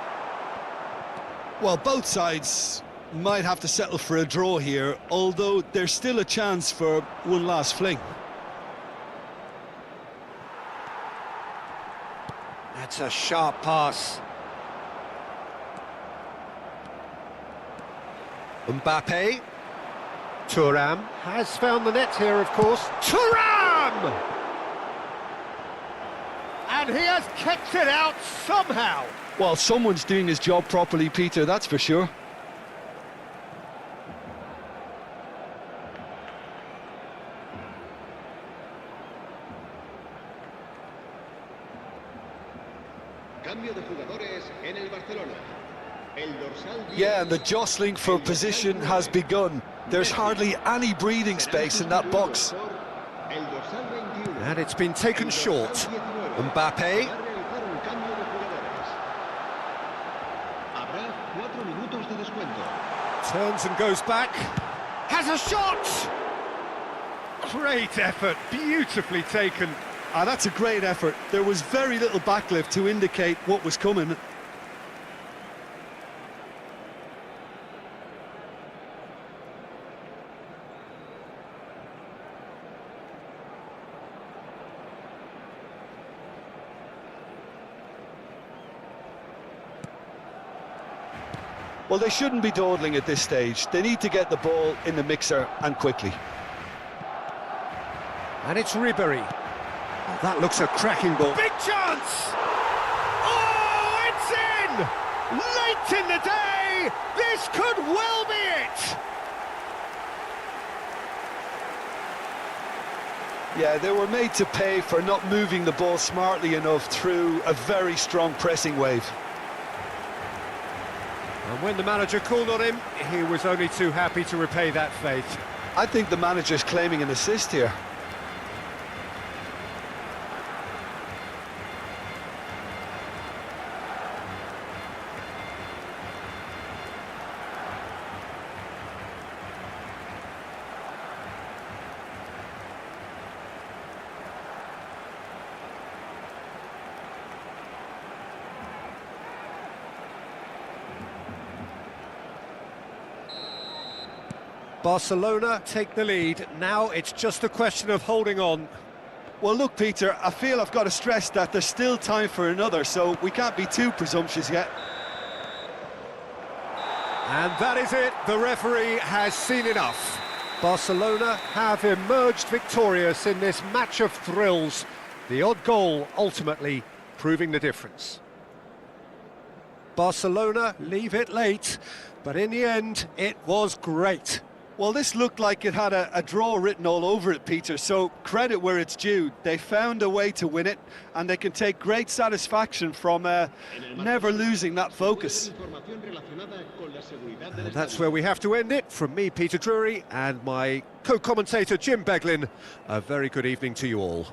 C: Well, both sides might have to settle for a draw here, although there's still a chance for one last fling.
A: That's a sharp pass. Mbappe. Thuram has found the net here, of course. Thuram! And he has kept it out somehow.
C: Well, someone's doing his job properly, Peter, that's for sure.
E: Cambio de jugadores en el Barcelona. El dorsal 10.
C: Yeah, and the jostling for position has begun. There's hardly any breathing space in that box.
E: El dorsal 21.
A: And it's been taken short. Mbappe.
E: Habrá 4 minutos de descuento.
A: Turns and goes back. Has a shot! Great effort, beautifully taken.
C: Ah, that's a great effort. There was very little backlift to indicate what was coming. Well, they shouldn't be dawdling at this stage. They need to get the ball in the mixer and quickly.
A: And it's Ribery. Oh, that looks a cracking ball. Big chance! Oh, it's in! Late in the day! This could well be it!
C: Yeah, they were made to pay for not moving the ball smartly enough through a very strong pressing wave.
A: And when the manager called on him, he was only too happy to repay that faith.
C: I think the manager's claiming an assist here.
A: Barcelona take the lead. Now it's just a question of holding on.
C: Well, look, Peter, I feel I've got to stress that there's still time for another, so we can't be too presumptuous yet.
A: And that is it. The referee has seen enough. Barcelona have emerged victorious in this match of thrills. The odd goal ultimately proving the difference. Barcelona leave it late, but in the end, it was great.
C: Well, this looked like it had a draw written all over it, Peter, so credit where it's due. They found a way to win it, and they can take great satisfaction from never losing that focus.
A: And that's where we have to end it. From me, Peter Drury, and my co-commentator, Jim Beglin, a very good evening to you all.